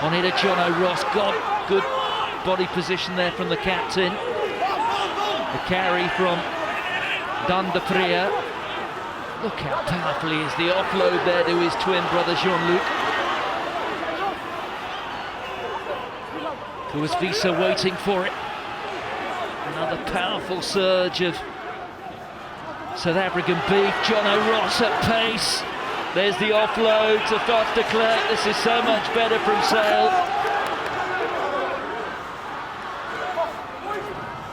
On here to John O'Ross. Good body position there from the captain. The carry from Dan de Priya. Look how powerful he is. The offload there to his twin brother Jean-Luc. There was Visa waiting for it. Another powerful surge of South African beef. John O'Ross at pace. There's the offload to Van der Klerk. This is so much better from Sale.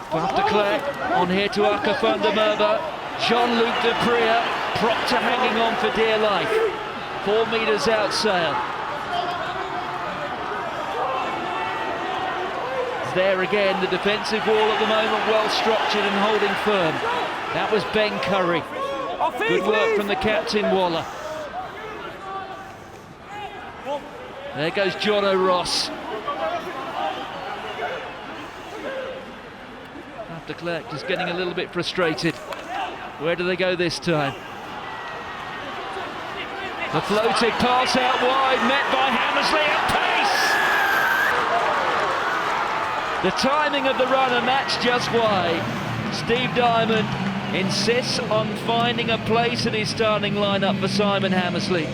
Van der Klerk on here to Aka van der Merwe. Jean-Luc de Prier, Proctor hanging on for dear life. 4 metres out Sale. There again, the defensive wall at the moment, well structured and holding firm. That was Ben Curry. Good work from the captain, Waller. There goes John O'Ross. Van der Klerk just getting a little bit frustrated. Where do they go this time? The floating pass out wide, met by Hammersley at pace. The timing of the run, and that's just why Steve Diamond insists on finding a place in his starting lineup for Simon Hammersley.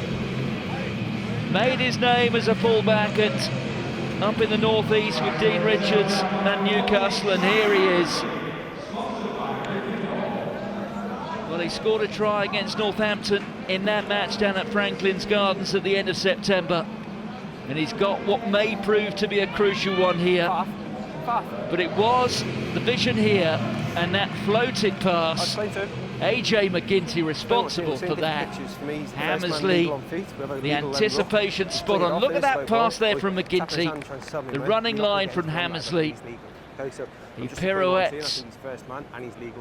Made his name as a fullback up in the northeast with Dean Richards and Newcastle, and here he is. Well, he scored a try against Northampton in that match down at Franklin's Gardens at the end of September, and he's got what may prove to be a crucial one here. But it was the vision here and that floated pass. AJ McGinty responsible for that. Hammersley, the anticipation spot on. Look at that pass there from McGinty. The running line from Hammersley. He pirouettes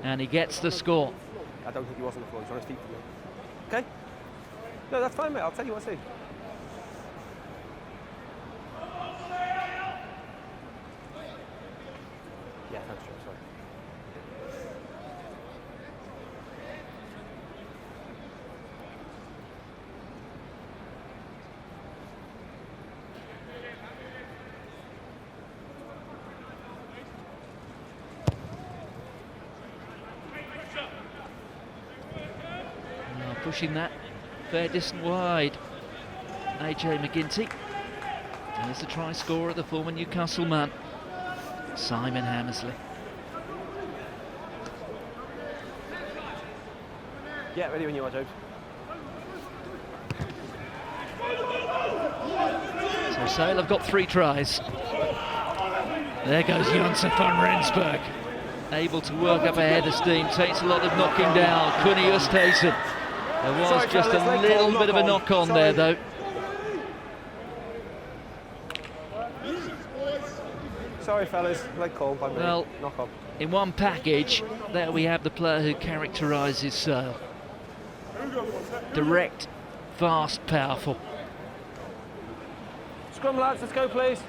and he gets the score. I don't think he was on the floor, he's on his feet for me. Okay? No, that's fine, mate, I'll tell you what to do. Yeah, thanks, Joe, sorry. Pushing that fair distance wide. AJ McGinty. Here's the try scorer, the former Newcastle man, Simon Hammersley. Yeah, ready when you are, James. So Sale have got 3 tries. There goes Janssen van Rensburg. Able to work up a head of steam, takes a lot of knocking down. Kunny Oosthuizen. There was just a little bit of a knock on there, though. Sorry, fellas, leg call by me. Well, knock on. In one package, there we have the player who characterises Sale. Direct, fast, powerful. Scrum, lads, let's go, please.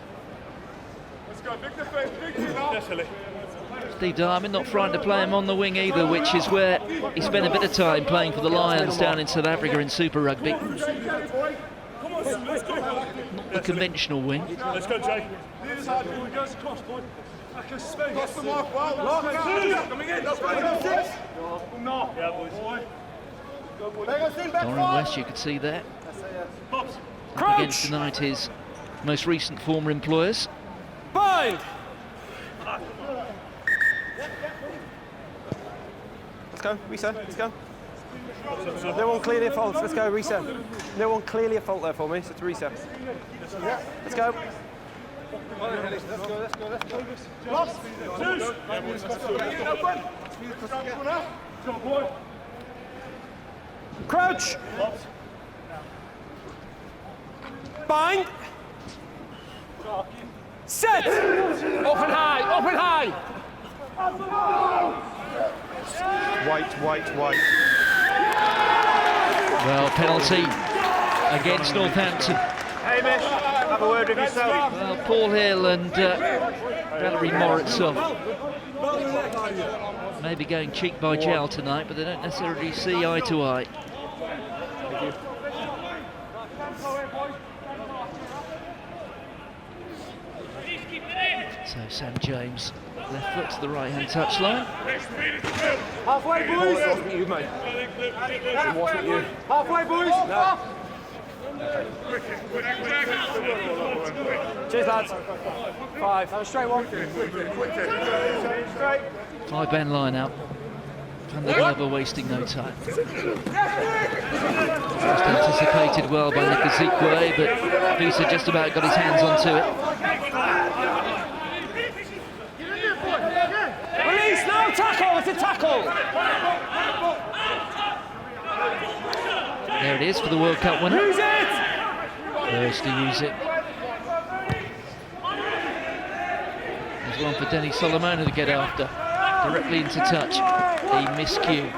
Let's go, big defence, big team now. Steve Diamond not frightened to play him on the wing either, which is where he spent a bit of time playing for the Lions down in South Africa in Super Rugby. Not the conventional wing. Let's go, Jay. Cross the mark, well. Coming in. Doran West, you could see there. Up against tonight his most recent former employers. Bind! Let's go, reset, let's go. No one clearly at fault, let's go, reset. No one clearly at fault there for me, so it's reset. Let's go. Crouch! Bind! Set! Up and high, up and high! White. Well, penalty against Northampton. Hamish, have a word with yourself. Well, Paul Hill and Valerie Moritsov maybe going cheek by jowl tonight, but they don't necessarily see eye to eye. So Sam James, left foot to the right-hand touchline. Halfway, boys. It wasn't you, mate. It wasn't you. Halfway, boys. No. Cheers, lads. 5. Have a straight one. Straight. 5-band line out. Van der Glover wasting no time. Just anticipated well by Nick Ezekwe, but Visa just about got his hands onto it. Release, no tackle, it's a tackle. There it is for the World Cup winner. Use it. First to use it. There's one for Denny Solomona to get after. Directly into touch. A miscue.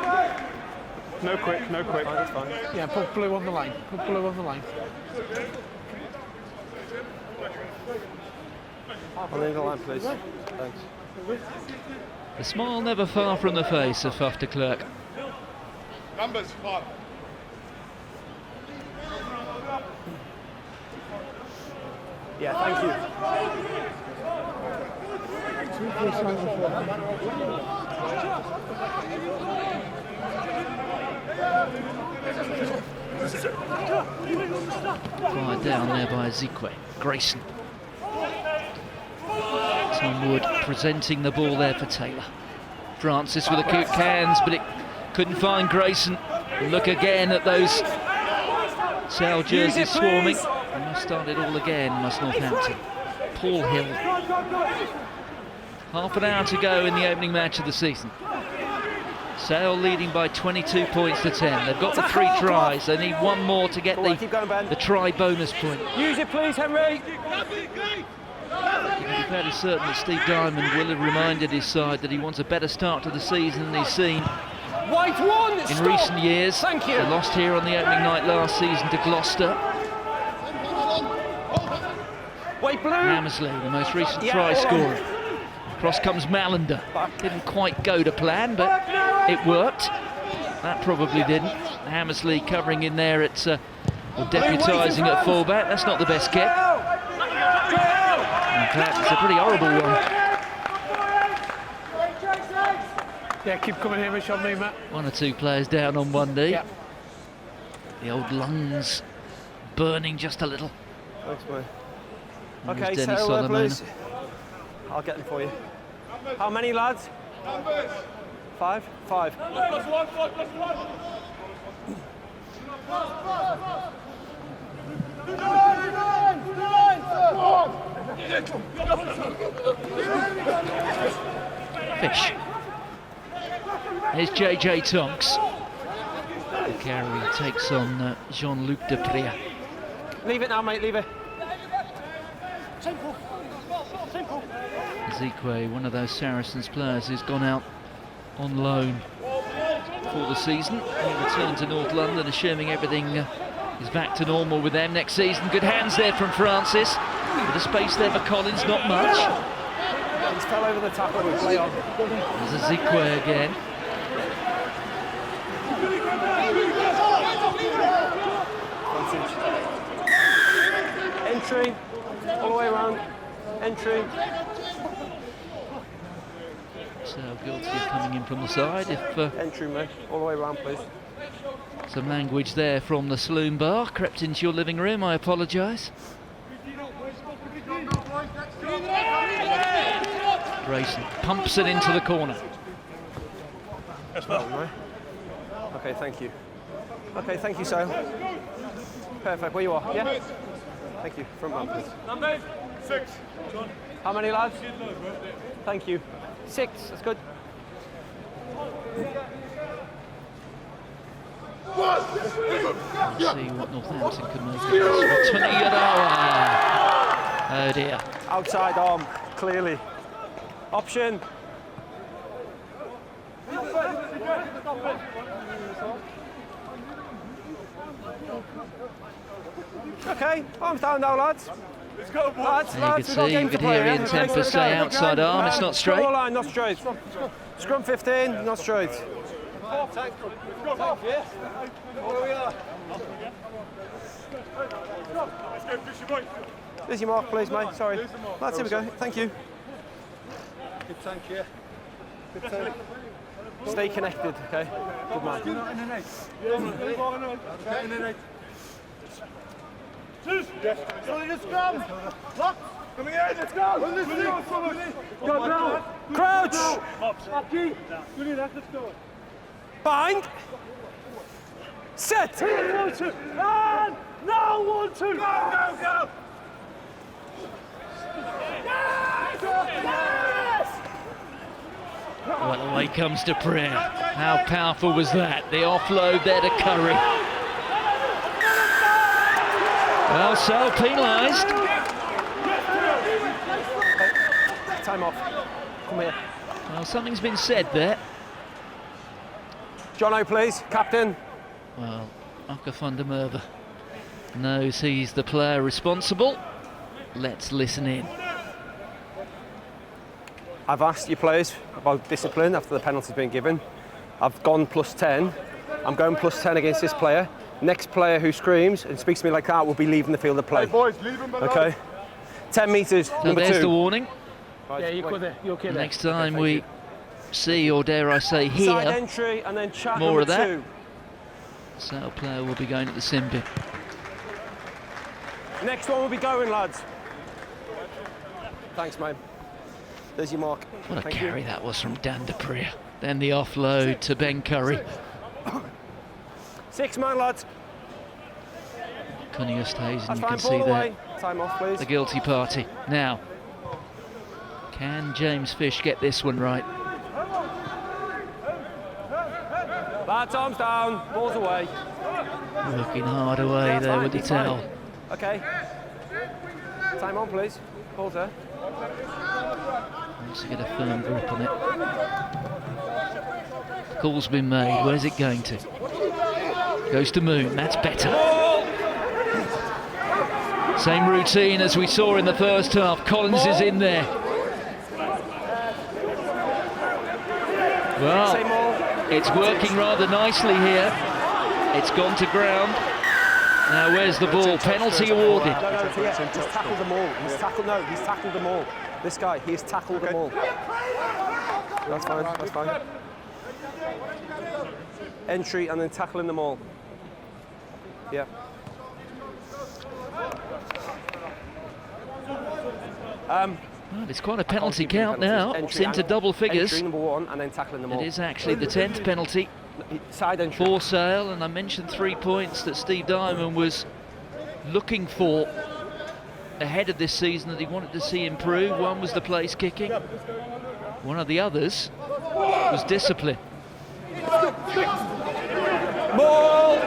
No quick, no quick. That's fine. Yeah, put blue on the line. Put blue on the line. On the end of the line, please. Thanks. The smile never far from the face of Faf de Klerk. Numbers, 5. Yeah, thank you. Fired down there by Ezekwe. Grayson. Tom Wood presenting the ball there for Taylor. Francis with a quick hands, but it couldn't find Grayson. Look again at those Sale jerseys swarming. And must start it all again, must Northampton. Paul Hill. Half an hour to go in the opening match of the season. Sale leading by 22 points to 10. They've got the 3 tries. They need one more to get the try bonus point. Use it, please, Henry. You can be fairly certain that Steve Diamond will have reminded his side that he wants a better start to the season than he's seen White one. in recent years. Thank you. They lost here on the opening night last season to Gloucester. White blue. Hammersley, the most recent try scorer. Across comes Malander. Didn't quite go to plan, but it worked. That probably didn't. Hammersley covering in there at, or deputising at fullback. That's not the best get. In fact, it's a pretty horrible one. Yeah, keep coming here, Rich, on me, Matt. 1 or 2 players down on one knee. Yeah. The old lungs burning just a little. Thanks, mate. There's Okay, Denny so Solomona. please. I'll get them for you. How many, lads? Numbers. 5? 5. +1, 5 +1. Fish. Here's JJ Tonks. Gary takes on Jean-Luc Deprez. Leave it now, mate, leave it. Ezekwe, one of those Saracens players who's gone out on loan for the season. He'll return to North London, assuming everything is back to normal with them next season. Good hands there from Francis. With the space there for Collins, not much. He's fell over the tackle, we play on. There's Ezekwe again. Entry, all the way around. Entry. So guilty of coming in from the side. If Entry, mate. All the way around, please. some language there from the saloon bar crept into your living room, I apologise. Grayson pumps it into the corner. Okay, thank you. Okay, thank you, Sale. Perfect, where you are, yeah? Thank you, front man, please. Numbers. 6. How many, lads? Thank you. 6, that's good. See what Northampton can make of this. 20 an hour. Oh dear. Outside arm, clearly. Option. Okay, arms down now, lads. Let's go, boys. Lads, You lads, could we've got a see, game you to could play, hear yeah? Ian Okay, Tempest let's say go. outside arm, it's not straight. Score line, not straight. Scrum 15, not straight. Let's go, Fishy boy. There's your mark, please, mate. Sorry. Lads, here we go. Thank you. Good tank, yeah. Good tank. Stay connected, okay? Good man. In the net. Yeah, in the net. Solid as scrum. Lock. Coming in, let's go. Go now. Crouch. Aki. Good enough, let's go. Bind. Set. 1, 2. And now 1, 2. Go. Well, away comes to prayer. How powerful was that? The offload there to Curry. Well, Sale penalised. Time off. Come here. Well, something's been said there. Jono, please. Captain. Well, Aka van der Merwe knows he's the player responsible. Let's listen in. I've asked your players about discipline after the penalty's been given. I've gone +10. I'm going +10 against this player. Next player who screams and speaks to me like that will be leaving the field of play. Hey boys, leave him alone. Okay? 10 metres, So number there's 2. the warning. Yeah, you're okay there. Next time we see, or dare I say, Side hear entry and then chat more number of that. 2. Sale player will be going at the sin bin. Next one will be going, lads. Thanks, mate. There's your mark. What a Thank carry you. that was from Dan de Prier. Then the offload to Ben Curry. 6 man, lads. Cunningham stays, and That's you can fine, see ball there away. Time off, please. the guilty party. Now, can James Fish get this one right? Lads, arms down, balls away. Working hard away That's there fine, with the be fine. towel. Okay. Time on, please. Balls there. Wants to get a firm grip on it. Call's been made. Where's it going to? Goes to Moon. That's better. Same routine as we saw in the first half. Collins is in there. Well, Same all. it's working rather nicely here. It's gone to ground. Now where's the ball? Penalty awarded. No, yeah, he's tackled them all. He's tackled them all. This guy, he's tackled them all. That's fine. Entry and then tackling them all. Yeah. Well, it's quite a penalty count now. It's into double figures. Entry number 1 and then tackling them all. It is actually the 10th penalty Side entry. for Sale, and I mentioned 3 points that Steve Diamond was looking for ahead of this season that he wanted to see improve. One was the place kicking. One of the others was discipline. Ball!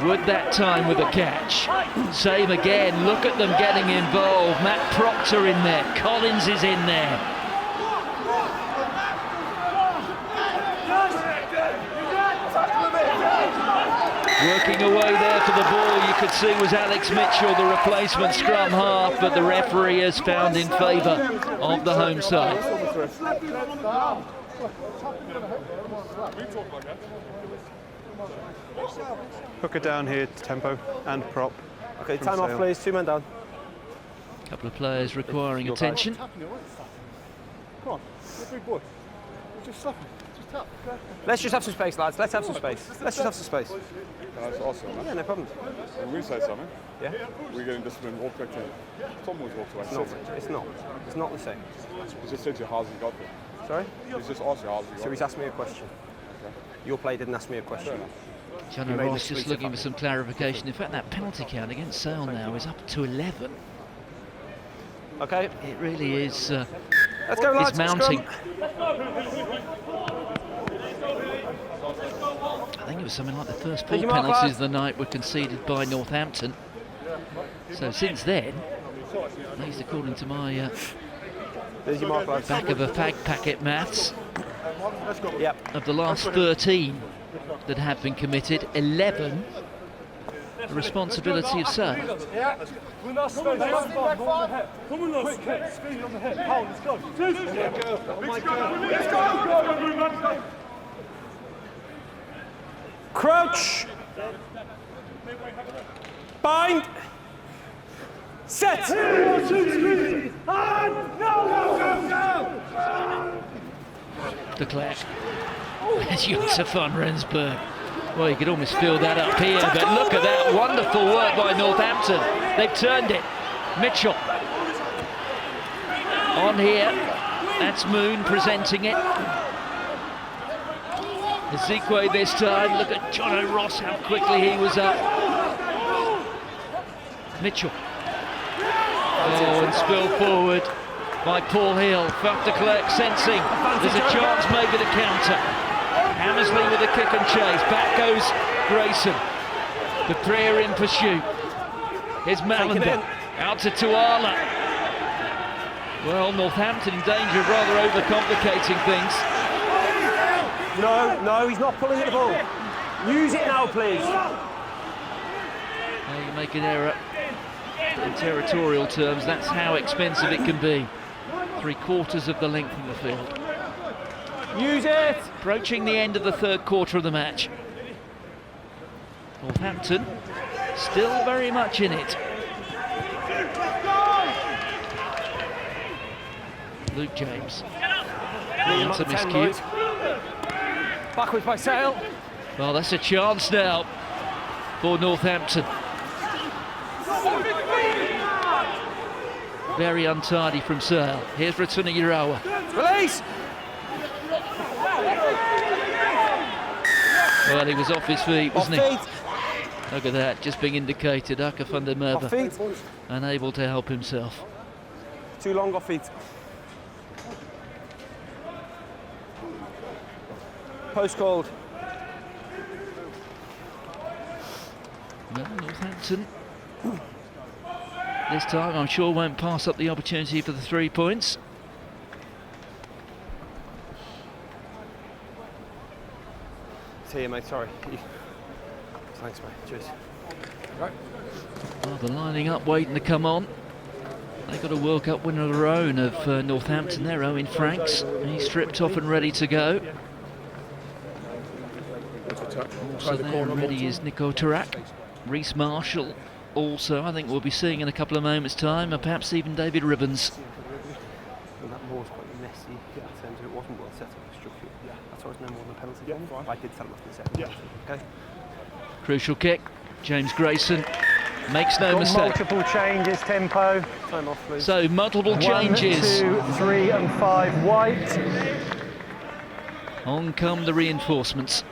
Wood that time with a catch. Same again, look at them getting involved. Matt Proctor in there, Collins is in there. Working away there for the ball, you could see was Alex Mitchell, the replacement scrum half, but the referee has found in favour of the home side. Hooker down here, tempo and prop. Okay, from time off, Sale. please. 2 men down. A couple of players requiring attention. Come on, you're a big boy. Just slap him. Just tap. Okay. Let's just have some space, lads. Let's have some space. Let's just have some space. Can I just ask you, man? Yeah, no problem. When we say something, Yeah. we're getting disciplined, walk back to Tom always walks away. No, it's not. It's not the same. He just said to you, how's he got there? Sorry? He's just asked you, how's he got So there? he's asked me a question. Your player didn't ask me a question. John You made Ross the just sweet looking effort. for some clarification. In fact, that penalty count against Sale now is up to 11. Okay, It really is let's go, lads. is mounting. I think it was something like the first 4 Thank you, Mark, penalties lads. of the night were conceded by Northampton. So since then, at least according to my There's your mark, lads. back of a fag packet maths, Yep. of the last 13 that have been committed, 11 the responsibility of Sale. We're not space. Come on, lads. Quick, speed on the head. Paul, let's go. Let's go. Crouch. Bind. Set. 1, 2, 3. And no. Declare. As Jutta van Rensburg Well, you could almost feel that up here, but look at that wonderful work by Northampton. They've turned it. Mitchell on here. That's Moon presenting it. Ezekwe this time. Look at John O'Ross, how quickly he was up. Mitchell. Oh, and spill forward by Paul Hill. Fuck de Klerk sensing there's a chance maybe to counter. Hammersley with a kick and chase. Back goes Grayson. De Prier in pursuit. Here's Malander. Out to Tuala. Well, Northampton in danger of rather overcomplicating things. No, he's not pulling at the ball. Use it now, please. Now you make an error in territorial terms. That's how expensive it can be. 3/4 of the length of the field. Use it! Approaching the end of the third quarter of the match. Northampton still very much in it. Luke James. That's a miscue. Backwards by Sale. Well, that's a chance now for Northampton. Very untidy from Sale. Here's Ratuna Urawa. Release! Well, he was off his feet, wasn't he? Off feet. Look at that, just being indicated. Aka van der Off Merwe, feet. unable to help himself. Too long off feet. Post called. Well, Northampton this time I'm sure won't pass up the opportunity for the 3 points. See you, mate, sorry. Thanks, mate. Cheers. Right. Well, they're lining up, waiting to come on. They've got a World Cup winner of their own of Northampton there, Owen Franks. He's stripped off and ready to go. Also there ready is Nico Tarak. Reece Marshall also, I think we'll be seeing in a couple of moments' time, and perhaps even David Ribbons. And that more was quite messy in terms of it wasn't well set up structure. Yeah. That's why it was no more than a penalty. Yeah, fine. I did tell him after the second. Yeah. Okay. Crucial kick. James Grayson makes no mistake. Multiple changes, tempo. Time off, please. So multiple 1, changes. 2, 3 and 5 white. On come the reinforcements.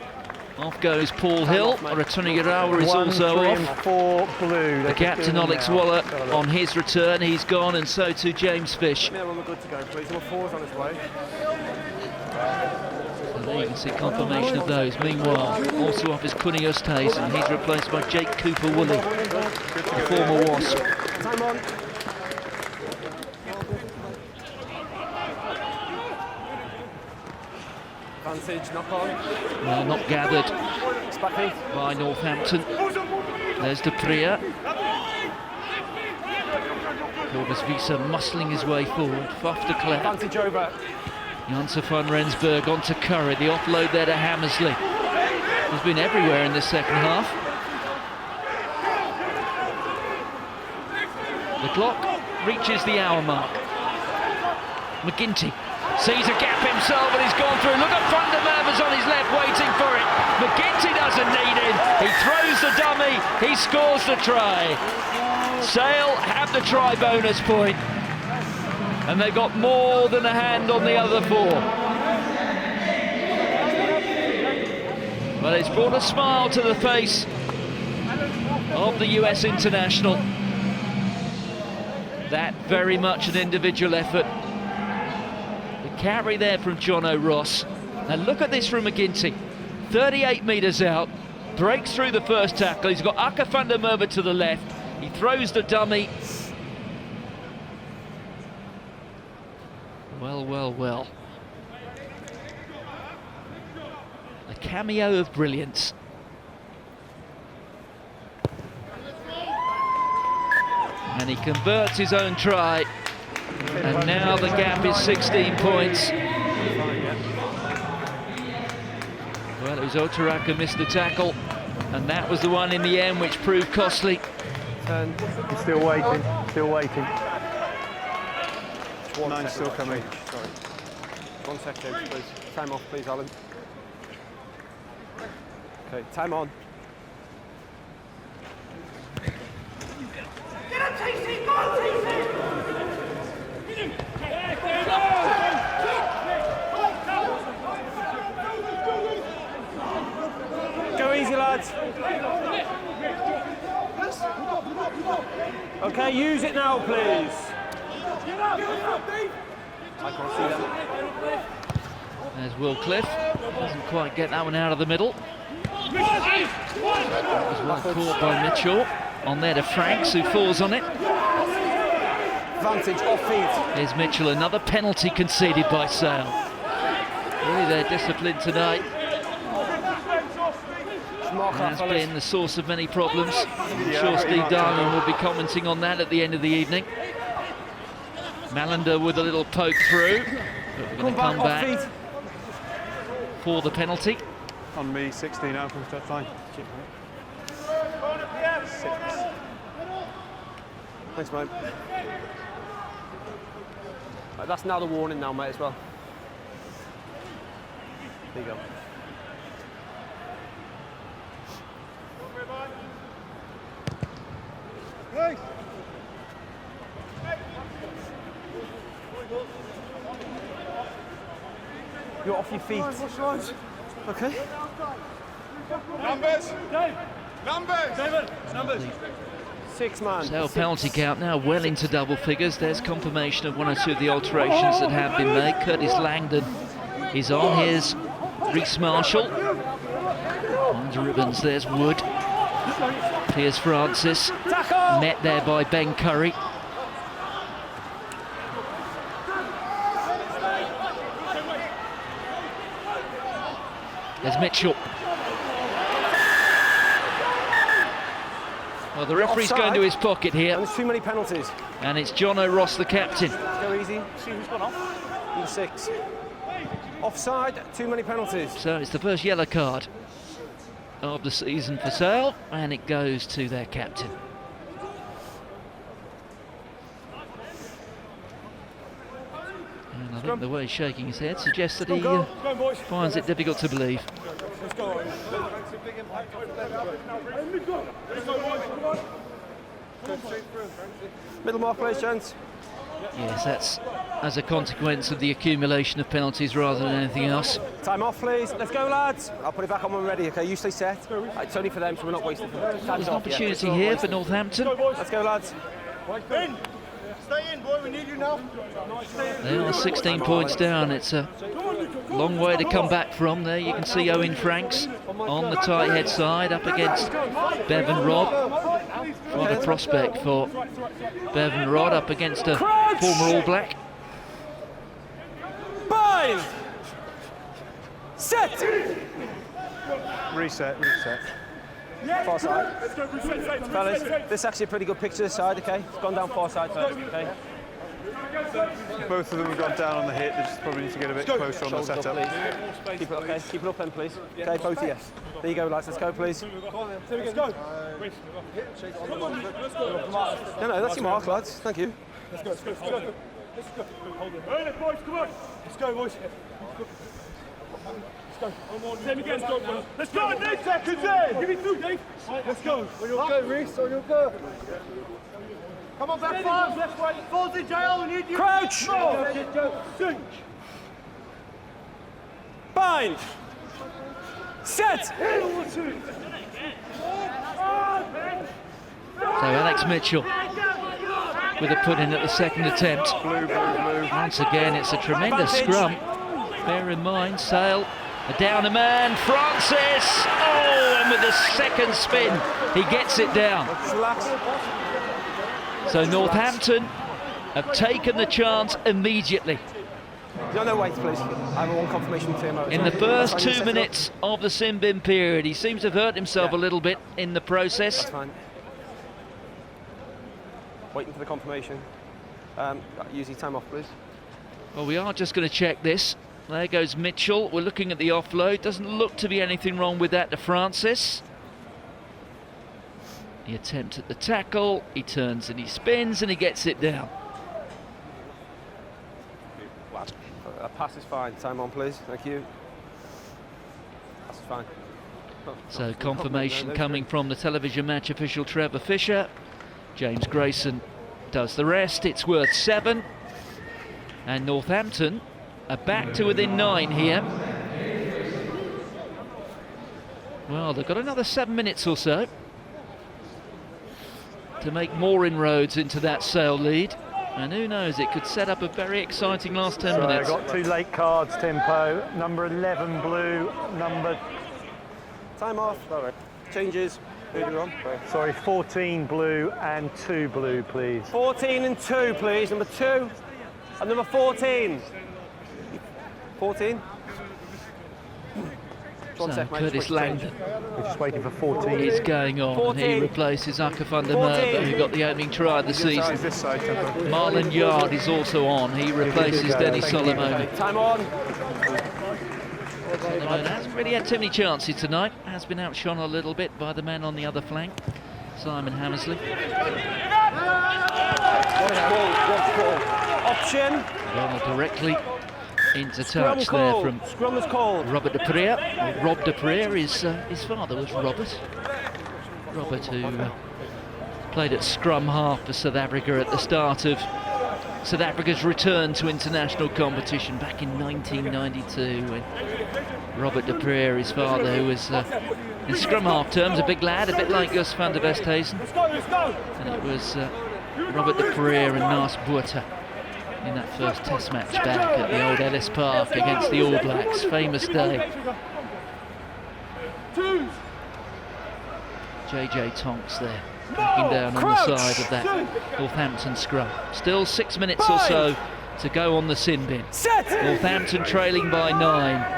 Off goes Paul Hill. Ratuna Urawa is 1, also 3 off. and 4 blue. The captain, Alex Waller, on his return. He's gone, and so too James Fish. Yeah, well, we're good to go, please. Number 4's on his way. So there you can see confirmation of those. Meanwhile, also off is Cunios Tays, and he's replaced by Jake Cooper-Woolley, the former Wasp. Time on. Advantage, knock on. Well, not gathered Spacky. by Northampton. There's De Prier. Corbus Visa muscling his way forward. Faf de Klerk. Advantage over. Janssen van Rensburg onto Curry. The offload there to Hammersley. He's been everywhere in the second half. The clock reaches the hour mark. McGinty sees a gap himself and he's gone through. Look at Van der Merwe's on his left waiting for it. McGinty doesn't need him. He throws the dummy. He scores the try. Sale have the try bonus point. And they've got more than a hand on the other 4. Well, it's brought a smile to the face of the US international. That very much an individual effort. The carry there from John O'Ross. And look at this from McGinty. 38 metres out, breaks through the first tackle. He's got Aka van der Merwe to the left. He throws the dummy. Well, well, well. A cameo of brilliance. And he converts his own try. And now the gap is 16 points. Well, it was Otaraka missed the tackle. And that was the one in the end which proved costly. He's still waiting, still waiting. 9 still coming. Sorry. 1 second, please. Time off, please, Alan. Okay, time on. Go easy, lads. Okay, use it now, please. I can't see that. There's Will Cliff. Doesn't quite get that one out of the middle. That was well caught by Mitchell. On there to Franks, who falls on it. Advantage off feet. Here's Mitchell, another penalty conceded by Sale. Really their discipline tonight has been the source of many problems. I'm sure Steve Darwin will be commenting on that at the end of the evening. Malander with a little poke through, but we're going to come back for the penalty. On me, 16 out from that line. 6. Thanks, mate. Right, that's now the warning now, mate, as well. There you go. You're off your feet. Okay. Numbers! Numbers! Numbers! 6 man. Sale penalty count now well into double figures. There's confirmation of one or two of the alterations that have been made. Curtis Langdon is on. Here's Reece Marshall. On the ribbons, there's Wood. Here's Francis. Met there by Ben Curry. There's Mitchell. Well, the referee's going to his pocket here. And there's too many penalties. And it's John O'Ross, the captain. Go easy. See who's gone off. Number 6. Offside, too many penalties. So it's the first yellow card of the season for Sale, and it goes to their captain. And I think the way he's shaking his head suggests that he finds it difficult to believe. Middle mark, please, gents. Yes, that's as a consequence of the accumulation of penalties rather than anything else. Time off, please. Let's go, lads. I'll put it back on when we're ready, okay? You stay set. It's only for them, so we're not wasting time. There's an opportunity here for Northampton. Let's go, lads. Stay in, boy, we need you now. They are 16 points down. It's a long way to come back from. There you can see Owen Franks on the tight head side up against Bevan Robb. What a prospect for Bevan Robb up against a former All Black. Bind! Set! Reset. Far side. Fellas, this is actually a pretty good picture this side, okay? It's gone down far side first, okay? Both of them have gone down on the hit. They just probably need to get a bit closer on the Shoulders up, setup. please. Keep it, okay? Keep it up then, please. Okay, both of you. There you go, lads. Let's go, please. Let's go. No, that's your mark, lads. Thank you. Let's go. Hey, boys, come on. Let's go, boys. Let's go. Same again. Let's go. 9 seconds in. Give me 2, Dave. Let's go. On your go, Reece. On your go. Come on, back 5. Left way. Falls in jail. We need you. Crouch. Cinch. Bind. Set. So Alex Mitchell with a put in at the second attempt. Once again, it's a tremendous scrum. Bear in mind, Sale, a downer man, Francis. Oh, and with the second spin, he gets it down. So Northampton have taken the chance immediately. No, wait, please. I have one confirmation to him. In the first 2 minutes of the sin bin period, he seems to have hurt himself a little bit in the process. That's fine. Waiting for the confirmation. Use your time off, please. Well, we are just going to check this. There goes Mitchell. We're looking at the offload. Doesn't look to be anything wrong with that to Francis. The attempt at the tackle. He turns and he spins and he gets it down. Pass is fine. Time on, please. Thank you. Pass is fine. So confirmation coming from the television match official Trevor Fisher. James Grayson does the rest. It's worth 7. And Northampton are back to within 9 here. Well, they've got another 7 minutes or so to make more inroads into that Sale lead. And who knows, it could set up a very exciting last 10 minutes. I've got 2 late cards, Timpo. Number 11 blue, number... Time off. All right. Changes. Who do you want? Sorry, 14 blue and 2 blue, please. 14 and 2, please. Number 2 and number 14. 14. So Curtis Langdon We're just waiting for 14. is going on. 14. And he replaces Aka van der Merwe, who got the opening try of the season. This side, Tempo. Marlon Yard is also on. He replaces Denny Solomoni. Time on. Solomon hasn't really had too many chances tonight. Has been outshone a little bit by the man on the other flank, Simon Hammersley. Option. Well, directly into Scrum touch call. there from Scrum is called. Robert de Preer. Rob de Preer, his father was Robert. Robert, who played at scrum half for South Africa at the start of South Africa's return to international competition back in 1992. When Robert de Preer, his father, who was in scrum half terms a big lad, a bit like Gus van der Westhuizen. And it was Robert de Preer and Naas Botha in that first test match back at the old Ellis Park against the All Blacks. Famous day. JJ Tonks there, backing down on the side of that Northampton scrum. Still 6 minutes or so to go on the sin bin. Northampton trailing by 9.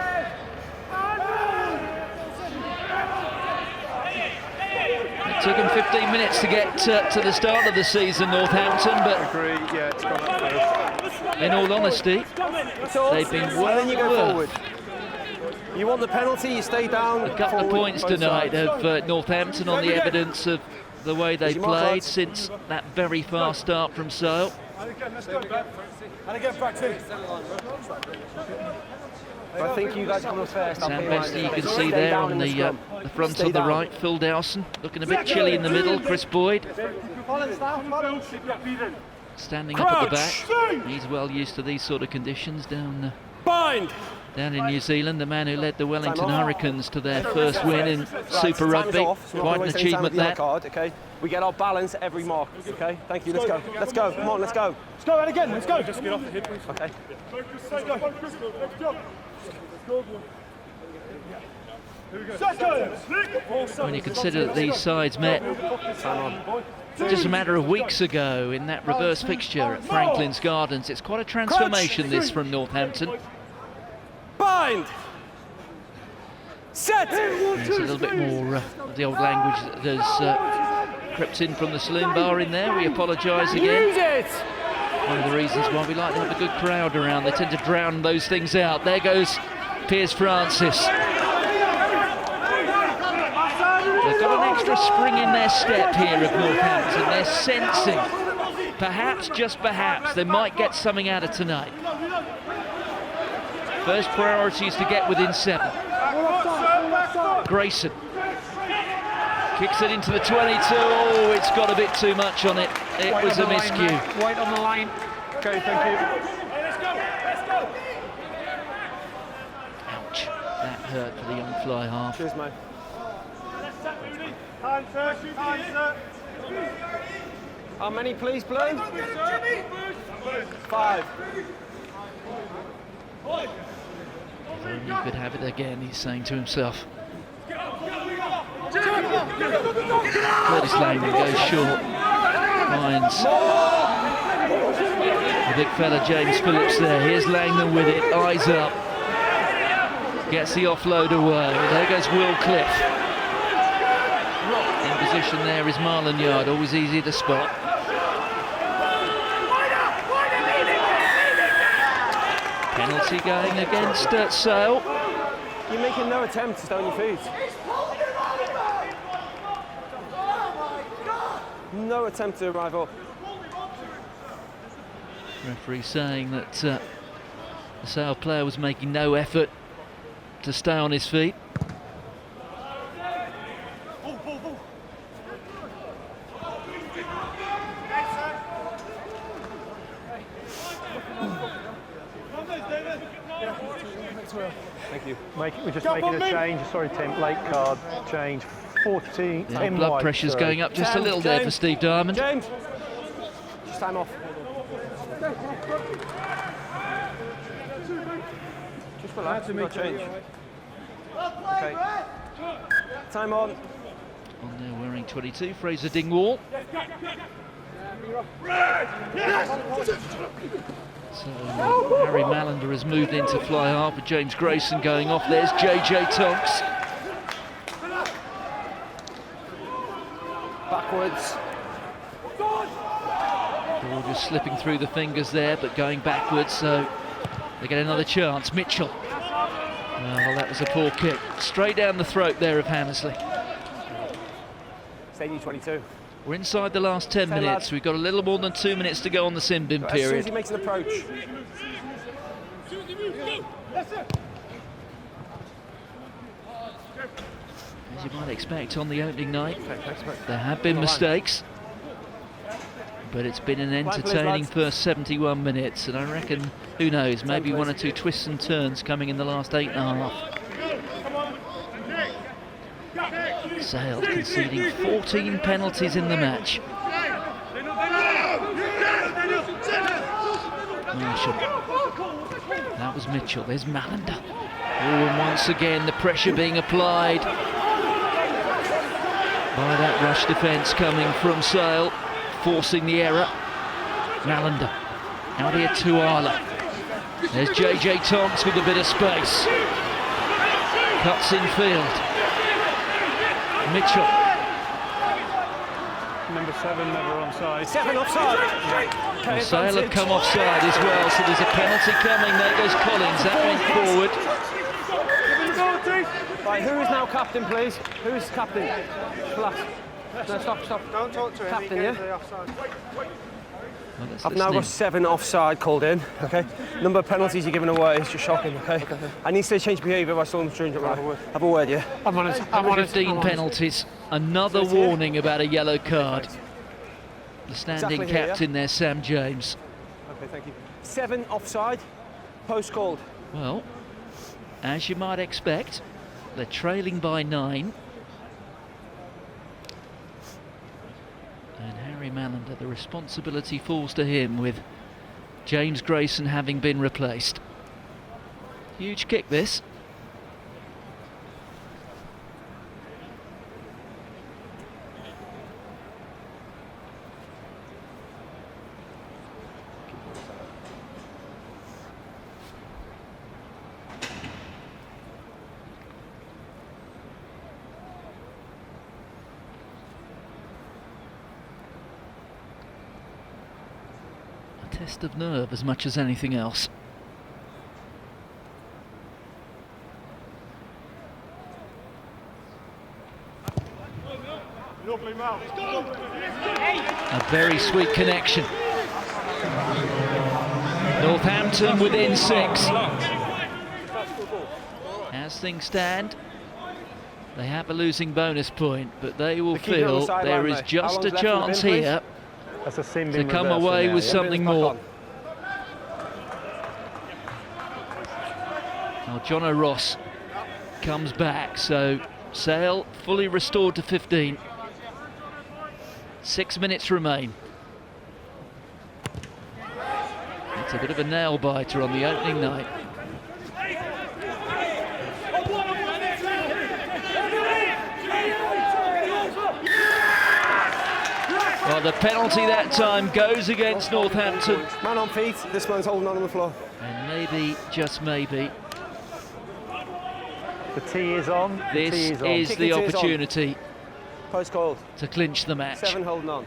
It took them 15 minutes to get to the start of the season, Northampton, but Yeah, it's gone up first. in all honesty, they've been well and then you go worth forward. You want the penalty, you stay down. a couple of forward, points both tonight sides. of Northampton on the evidence of the way they played since that very fast start from Sale. And again, let's go back. And again, back to. But I think you guys come first. Sam Bestie, you can see there on the front on the right. Phil Dowson looking a bit chilly in the middle. Chris Boyd standing up at the back. He's well used to these sort of conditions down in New Zealand. The man who led the Wellington Hurricanes to their first win in Super Rugby. Quite an achievement that. Okay, we get our balance at every mark. Okay, thank you. Let's go. Let's go. Come on, let's go. Let's go, and again, let's go. Just get off the hip, please. Okay. Let's go. Let's go. When you consider that these sides met just a matter of weeks ago in that reverse fixture at Franklin's Gardens, it's quite a transformation this from Northampton. Bind. Set. There's a little bit more of the old language that has crept in from the saloon bar in there. We apologise again. Use it. One of the reasons why we like to have a good crowd around. They tend to drown those things out. There goes Piers Francis. They've got an extra spring in their step here of Northampton. They're sensing, perhaps, just perhaps, they might get something out of tonight. First priority is to get within 7. Grayson kicks it into the 22. Oh, it's got a bit too much on it. It was a miscue. White on the line. Okay, thank you. Ouch. That hurt for the young fly half. Cheers, mate. How many, please, Blue? 5. If only he could have it again, he's saying to himself. Curtis Langdon goes short. Finds the big fella James Phillips there. Here's Langdon with it, eyes up. Gets the offload away. There goes Will Cliff. In position there is Marlon Yard, always easy to spot. Penalty going against Sale. You're making no attempt to stay on your feet. No attempt to arrive up. Referee saying that the Sale player was making no effort to stay on his feet. Thank you. We're just making a change. Sorry, Tim. Late card change. 14. Yeah, 10 blood white, pressure's sorry. going up just a little there for Steve Diamond. James! Just time off. Just relax, we've got change. Okay. Time on. On there wearing 22, Fraser Dingwall. So Harry Malander has moved into fly half with James Grayson going off. There's JJ Tonks. Backwards. Ball just slipping through the fingers there, but going backwards, so they get another chance. Mitchell. Well, that was a poor kick. Straight down the throat there of Hammersley. Staying 22. We're inside the last 10 minutes. We've got a little more than 2 minutes to go on the sin bin As soon as period. he makes an approach. As you might expect on the opening night, there have been mistakes, but it's been an entertaining first 71 minutes, and I reckon, who knows, maybe one or two twists and turns coming in the last 8.5. Sale conceding 14 penalties in the match. Marshall. That was Mitchell. There's Malander. Oh, and once again the pressure being applied by that rush defence coming from Sale, forcing the error. Malander. Out here to Arla. There's JJ Tonks with a bit of space. Cuts in field. Mitchell. Number 7 never onside. 7 offside. Well, Sale have come offside as well, so there's a penalty coming. There goes Collins. That went forward. Right, who is now captain, please? Who's captain? Flat. No, stop. Don't talk to him. Captain, he yeah? gave the offside. Well, let's I've now listen got 7 offside called in, okay? Number of penalties you're giving away is just shocking, okay? I need to change behaviour by someone during have a word, yeah? I'm on it. 15 penalties. Another warning about a yellow card. The standing Exactly here, captain there, Sam James. Okay, thank you. 7 offside, post called. Well, as you might expect, they're trailing by 9. And Harry Malander, the responsibility falls to him with James Grayson having been replaced. Huge kick this. Test of nerve as much as anything else. A very sweet connection. Northampton within 6. As things stand, they have a losing bonus point, but they will feel there is just a chance here That's a sin to bin come reversal away now, with yeah? something more. Now John O'Ross comes back, so Sale fully restored to 15. 6 minutes remain. It's a bit of a nail biter on the opening night. Well, the penalty that time goes against Northampton. Man on feet, this man's holding on the floor. And maybe, just maybe, The tee is on. this the tee is on. is Kick the it is on. opportunity Post called. to clinch the match. 7 holding on.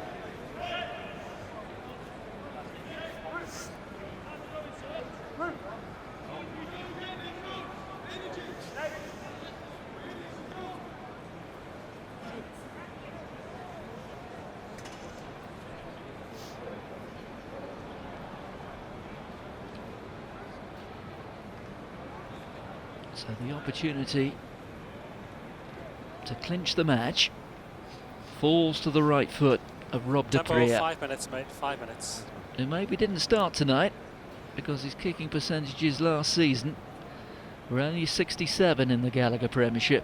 So the opportunity to clinch the match falls to the right foot of Rob de Tempo, Priya, 5 minutes, mate, 5 minutes. who maybe didn't start tonight because his kicking percentages last season We're only 67 in the Gallagher Premiership.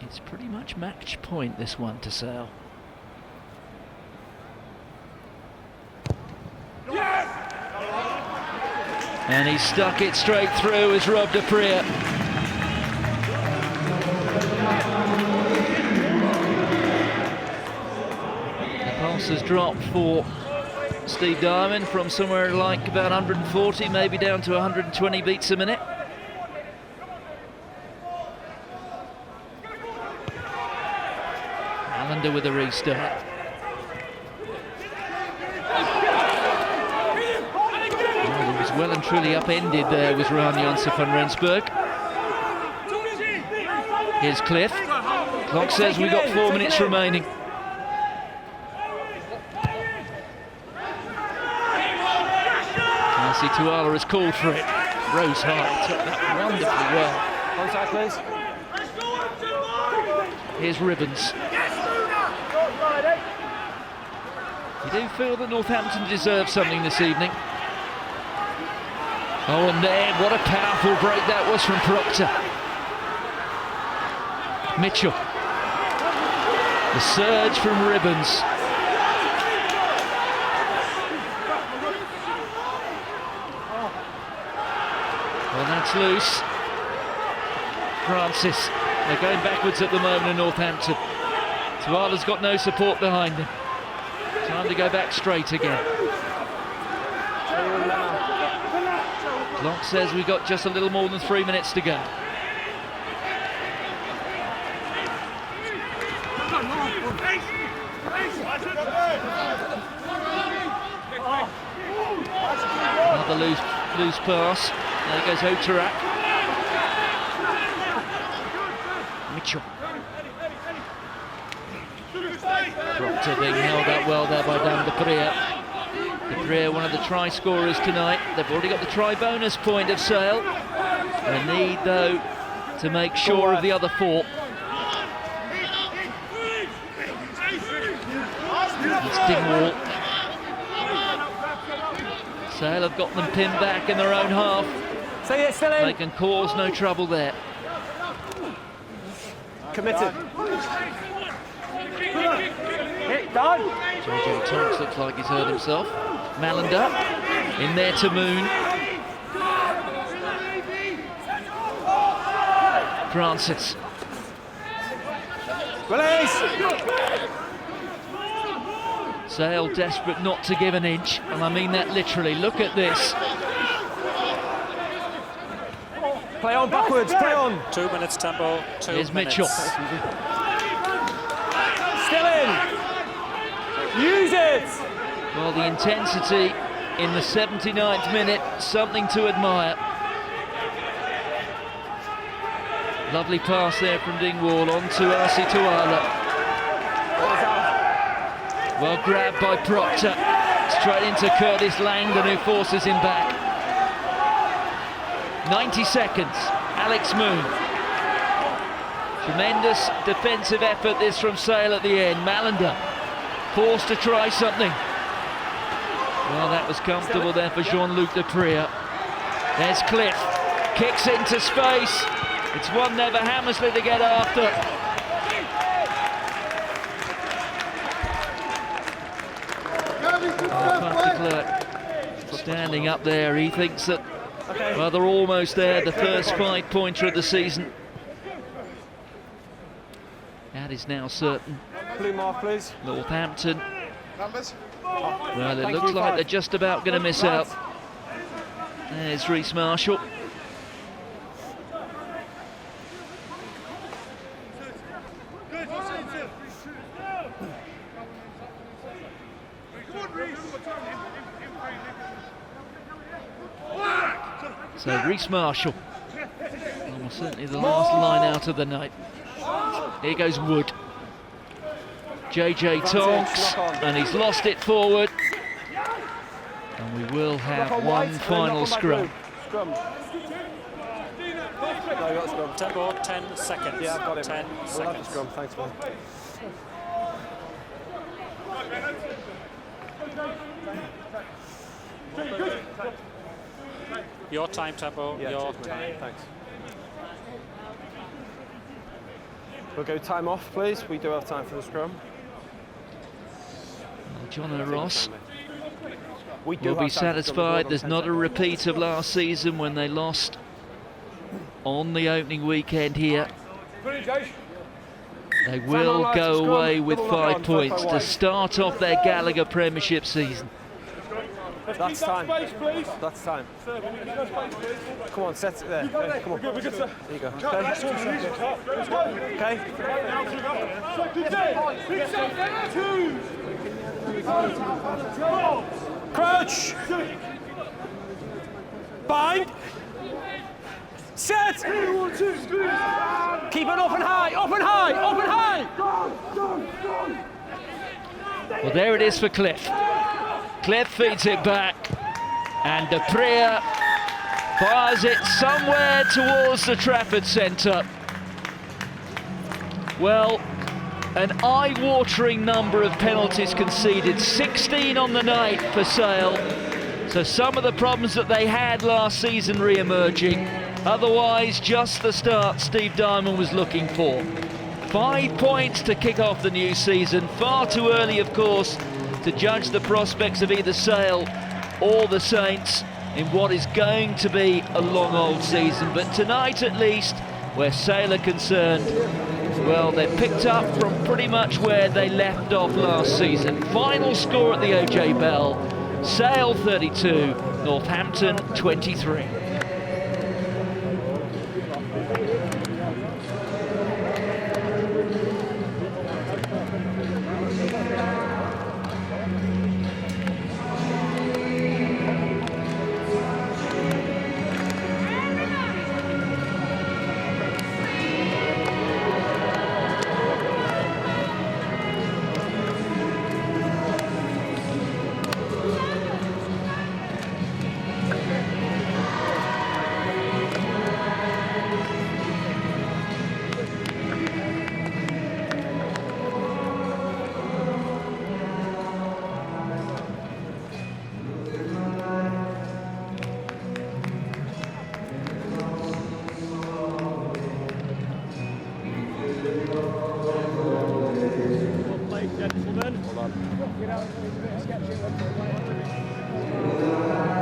It's pretty much match point, this one, to Sale. And he stuck it straight through as Rob Dupree. The pass has dropped for Steve Diamond from somewhere like about 140, maybe down to 120 beats a minute. Allender with a restart. Oh, he was well and truly upended there was Ryan Janssen van Rensburg. Here's Cliff. Clock says we've got 4 minutes remaining. Nancy Tuala has called for it. Rose Hart took that wonderfully well. Onside, please. Here's Ribbons. You do feel that Northampton deserves something this evening. Oh, and there, what a powerful break that was from Proctor. Mitchell. The surge from Ribbons. Well, that's loose. Francis. They're going backwards at the moment in Northampton. Tuala's got no support behind him. Time to go back straight again. Clock says we've got just a little more than 3 minutes to go. Another loose pass. There goes Oterak. Mitchell. Proctor being held up well there by Dan Dupree. Dupree, one of the try scorers tonight. They've already got the try bonus point of Sale. They need, though, to make sure of the other 4. It's Dingwall. Sale have got them pinned back in their own half. They can cause no trouble there. Committed. JJ Tonks looks like he's hurt himself. Malander in there to Moon. Francis. Release! Sale desperate not to give an inch, and I mean that literally. Look at this. Play on backwards, play on. 2 minutes tempo, 2 Here's minutes. Mitchell. Still in. Use it. Well, the intensity in the 79th minute, something to admire. Lovely pass there from Dingwall on to Arsi Tuala. Well grabbed by Proctor. Straight into Curtis Langdon, who forces him back. 90 seconds, Alex Moon. Tremendous defensive effort this from Sale at the end. Malander forced to try something. Well, that was comfortable there for Jean-Luc Dupree. There's Cliff, kicks into space. It's one there for Hammersley to get after. Standing up there, he thinks that, well, they're almost there, the first 5-pointer of the season. That is now certain. Blue mark, please. Numbers? Northampton. Well, it looks like they're just about going to miss out. There's Reece Marshall. So Reece Marshall, almost certainly the last line out of the night. Here goes Wood. JJ Tonks, and he's lost it forward. And we will have one final scrum. Scrum. No, you got scrum. Tempo, 10 seconds. Yeah, I've got it. 10 We'll have the seconds. scrum, thanks man. Your time, Tempo. Yeah, Your cheers, mate. time. Thanks. We'll go time off, please. We do have time for the scrum. Well, John O'Ross We do will be have time for the scrum. satisfied there's not a repeat of last season when they lost on the opening weekend here. They will go away with 5 points to start off their Gallagher Premiership season. That's time. That's time. Come on, set it there. Okay, come on. There you go. Okay. Crouch. Bind. Set. Keep it up and high, up and high, up and high. Well, there it is for Cliff. Cliff feeds it back, and Duprea fires it somewhere towards the Trafford Centre. Well, an eye-watering number of penalties conceded, 16 on the night for Sale. So some of the problems that they had last season re-emerging. Otherwise, just the start Steve Diamond was looking for. 5 points to kick off the new season. Far too early, of course, to judge the prospects of either Sale or the Saints in what is going to be a long old season. But tonight, at least, where Sale are concerned, well, they picked up from pretty much where they left off last season. Final score at the OJ Bell, Sale 32, Northampton 23.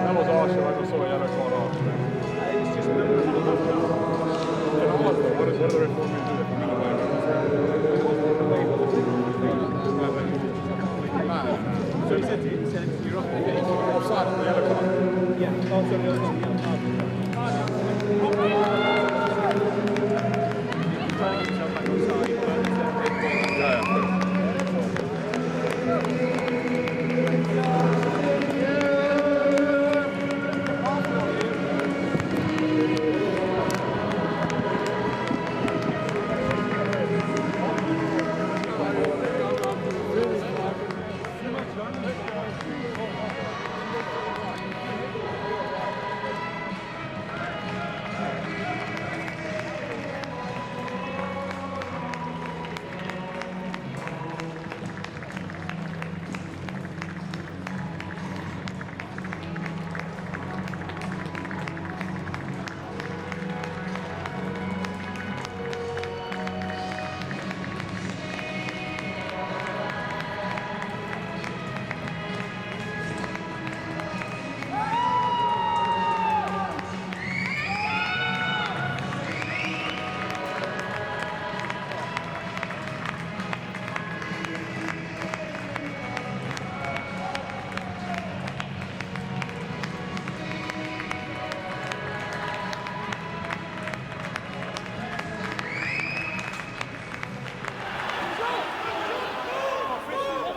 That was harsh, I just saw a yellow card off. It's just what are the referees doing? So he said you're offside on the yellow card. Yeah, also the other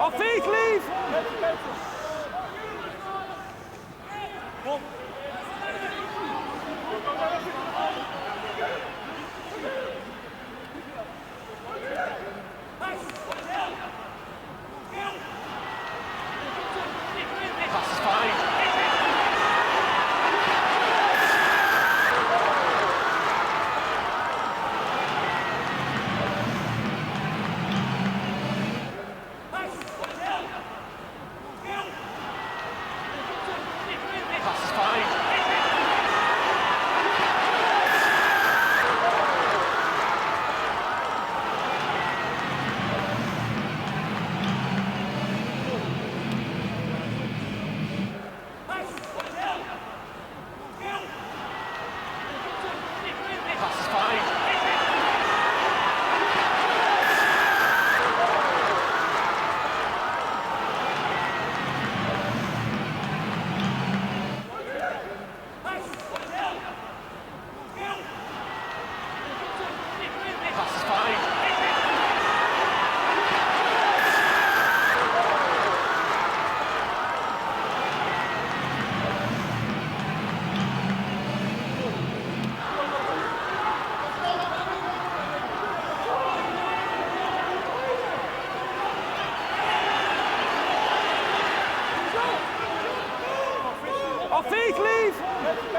Off feet, leave! Pass is fine.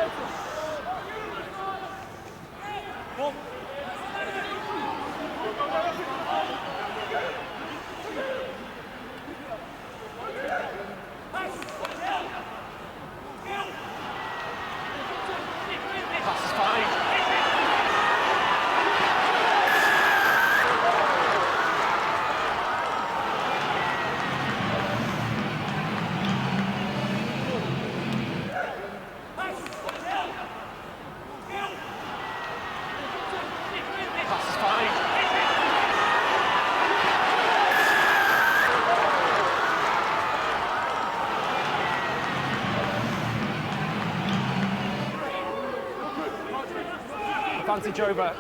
Pass is fine. Pass is fine. Advantage over.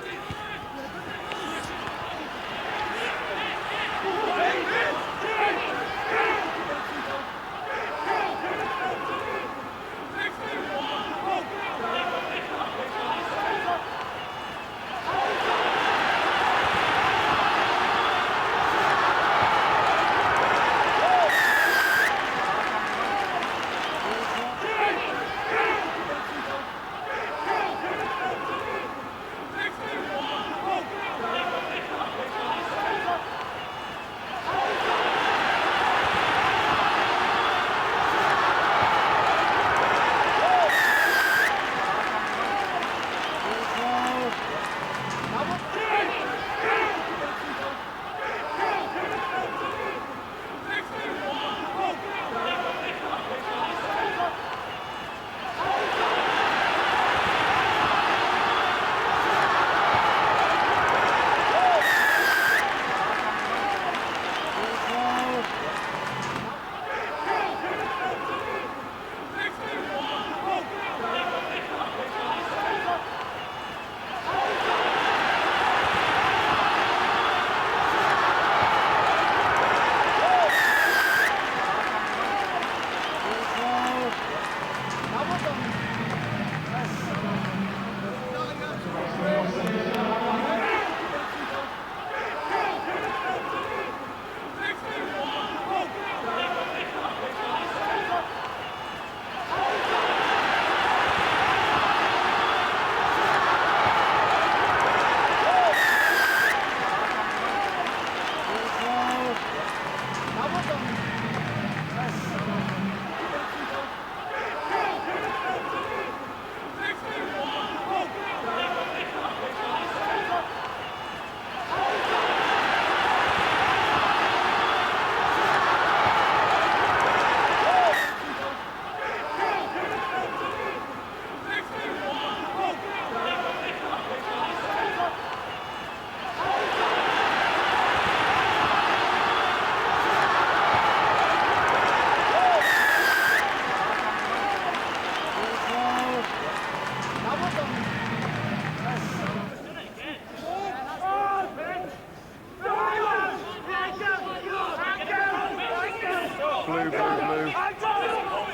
Blue, blue, blue.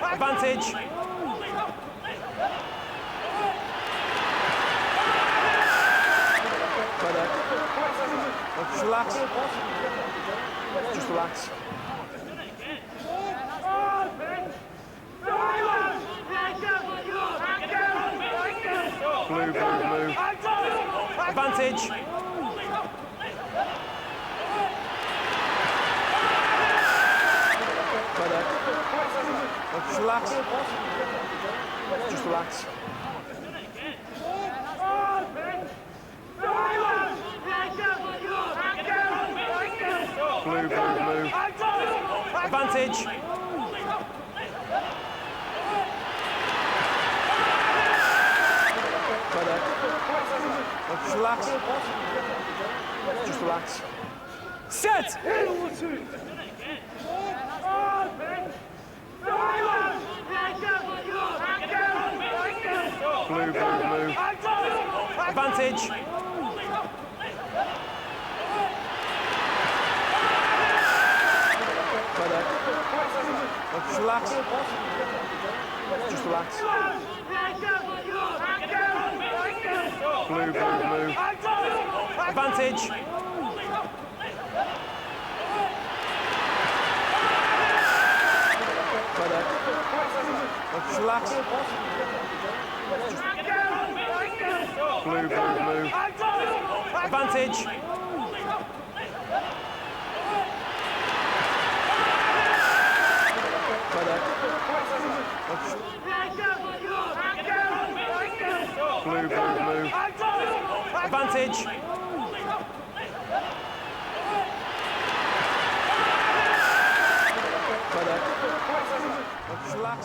Advantage. Just relax. Just relax. Blue, blue, blue. Advantage. Just relax. Just relax. Blue, blue, blue. Advantage. Just relax. Just relax. Set! Blue, blue, blue. Advantage. Just relax. Just relax. Blue, blue, blue. Advantage. Just relax. Blue, blue, blue. Advantage. Blue, blue, blue. Advantage. Relax.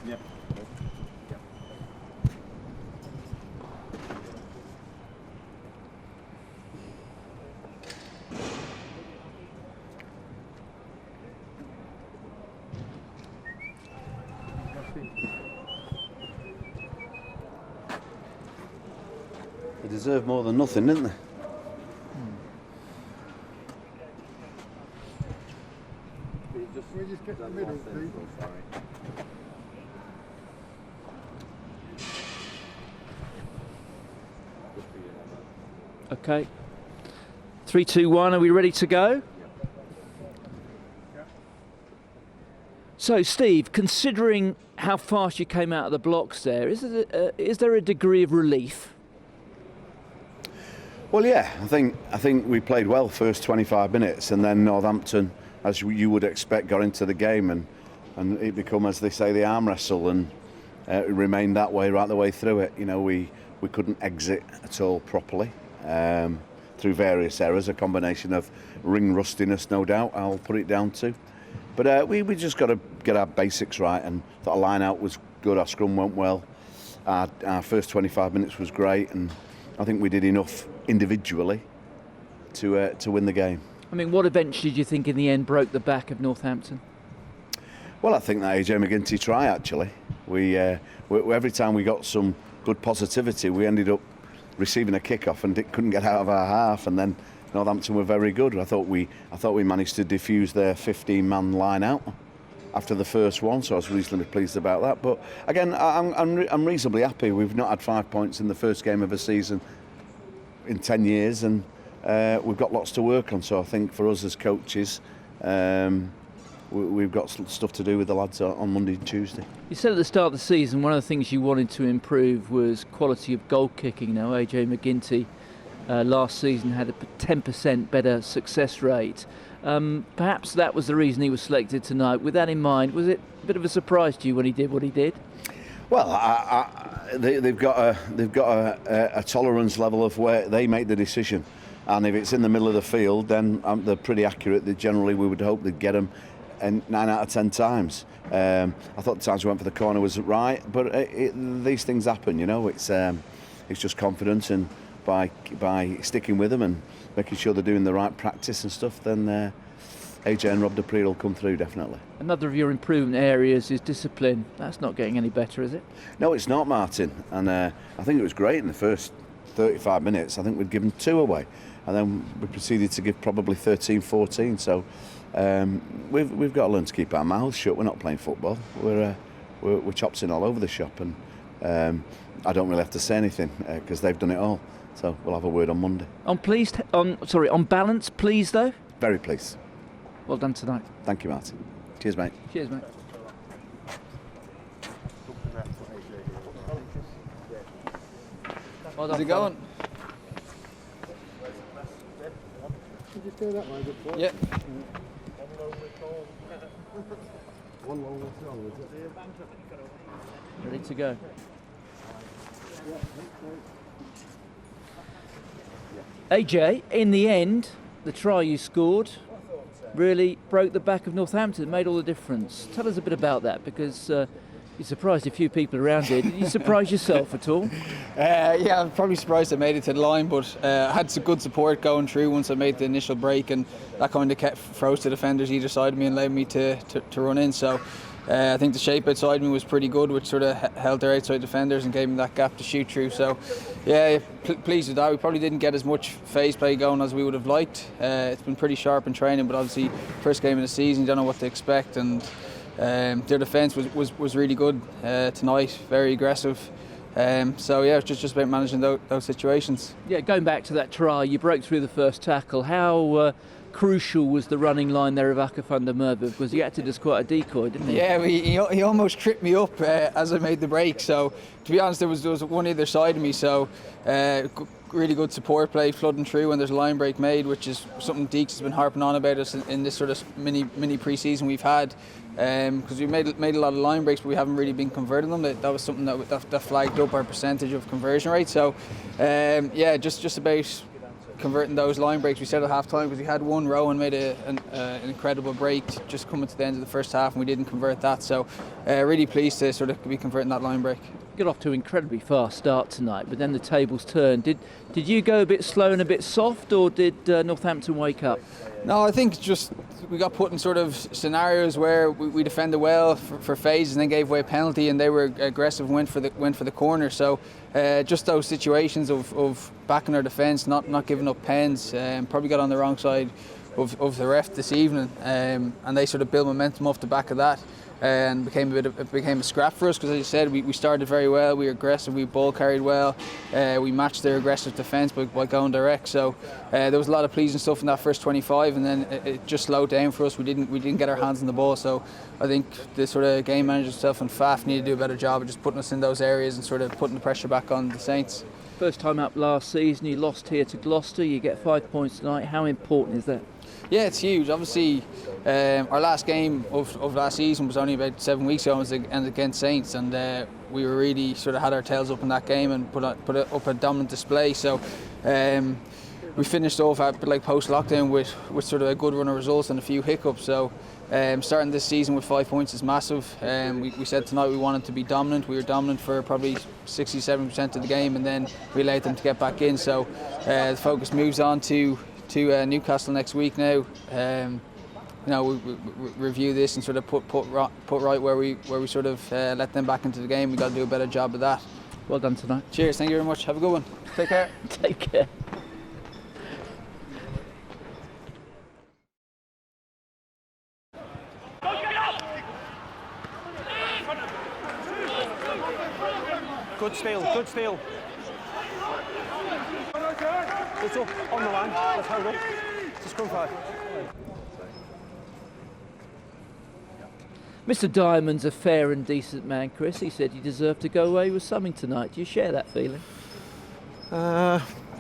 Yep. 50. They deserve more than nothing, didn't they? We just get the middle, please. Okay. 3, 2, 1. Are we ready to go? So, Steve, considering how fast you came out of the blocks there, is there a degree of relief? Well, yeah, I think we played well first 25 minutes, and then Northampton, as you would expect, got into the game, and it became, as they say, the arm wrestle, and it remained that way right the way through it. You know, we couldn't exit at all properly through various errors, a combination of ring rustiness, no doubt, I'll put it down to. But we just got to get our basics right, and that line out was good, our scrum went well, our first 25 minutes was great, and I think we did enough individually to win the game. I mean, what eventually do you think in the end broke the back of Northampton? Well, I think that AJ McGinty try, actually. We every time we got some good positivity, we ended up receiving a kick-off and couldn't get out of our half, and then Northampton were very good. I thought we managed to defuse their 15-man line out after the first one, so I was reasonably pleased about that. But again, I'm reasonably happy. We've not had 5 points in the first game of a season in 10 years, and we've got lots to work on. So I think for us as coaches, we've got stuff to do with the lads on Monday and Tuesday. You said at the start of the season one of the things you wanted to improve was quality of goal kicking. Now AJ McGinty last season had a 10% better success rate. Perhaps that was the reason he was selected tonight. With that in mind, was it a bit of a surprise to you when he did what he did? Well, they've got a tolerance level of where they make the decision, and if it's in the middle of the field, then they're pretty accurate. Generally, we would hope they'd get them 9 out of 10 times. I thought the times we went for the corner was right, but these things happen, you know. It's just confidence, and by sticking with them and making sure they're doing the right practice and stuff, then AJ and Rob Dupree will come through, definitely. Another of your improvement areas is discipline. That's not getting any better, is it? No, it's not, Martin. And I think it was great in the first 35 minutes. I think we'd given 2 away, and then we proceeded to give probably 13, 14. So we've got to learn to keep our mouths shut. We're not playing football. We're chopsing all over the shop, and I don't really have to say anything because they've done it all. So we'll have a word on Monday. On balance, pleased though? Very pleased. Well done tonight. Thank you, Martin. Cheers, mate. Cheers, mate. Well done. How's it going? Yeah. Ready to go. AJ, in the end, the try you scored really broke the back of Northampton, made all the difference. Tell us a bit about that, because you surprised a few people around here. Did you surprise yourself at all? Yeah, I'm probably surprised I made it to the line, but I had some good support going through once I made the initial break, and that kind of froze the defenders either side of me and allowed me to run in. So I think the shape outside me was pretty good, which sort of held their outside defenders and gave me that gap to shoot through. So yeah, pleased with that. We probably didn't get as much phase play going as we would have liked. It's been pretty sharp in training, but obviously first game of the season, you don't know what to expect, and their defence was really good tonight, very aggressive. So yeah, it's just about managing those situations. Yeah, going back to that try, you broke through the first tackle. How crucial was the running line there of Aka van der Merwe, because he acted as quite a decoy, didn't he? Yeah, he almost tripped me up as I made the break. So to be honest, there was one either side of me. So really good support play, flooding through when there's a line break made, which is something Deeks has been harping on about us in this sort of mini pre-season we've had. Because we made a lot of line breaks, but we haven't really been converting them. That was something that flagged up our percentage of conversion rate. So yeah, just about converting those line breaks. We said at half time, because we had one row and made an incredible break just coming to the end of the first half, and we didn't convert that. So really pleased to sort of be converting that line break. Got off to an incredibly fast start tonight, but then the tables turned. Did you go a bit slow and a bit soft, or did Northampton wake up? No, I think just we got put in sort of scenarios where we defended well for phases and then gave away a penalty, and they were aggressive, went for the corner. So just those situations of backing our defence, not giving up pens, probably got on the wrong side of the ref this evening, and they sort of built momentum off the back of that. And became a scrap for us, because as you said, we started very well, we were aggressive, we ball carried well, we matched their aggressive defence by going direct. So there was a lot of pleasing stuff in that first 25, and then it just slowed down for us. We didn't get our hands on the ball. So I think the sort of game manager himself and Faf need to do a better job of just putting us in those areas and sort of putting the pressure back on the Saints. First time up last season, you lost here to Gloucester, you get 5 points tonight. How important is that? Yeah, it's huge. Obviously, our last game of last season was only about 7 weeks ago, and against Saints, and we were really sort of had our tails up in that game and put up a dominant display. So we finished off a bit like post-lockdown with sort of a good run of results and a few hiccups. So starting this season with 5 points is massive. We said tonight we wanted to be dominant. We were dominant for probably 60-70% of the game, and then we allowed them to get back in. So the focus moves on to Newcastle next week now. We review this and sort of put right where we sort of let them back into the game. We got to do a better job of that. Well done tonight. Cheers, thank you very much. Have a good one. Take care. Take care. Good steal. It's up on the line. Let's hold up. Just come five. Mr. Diamond's a fair and decent man, Chris. He said you deserve to go away with something tonight. Do you share that feeling?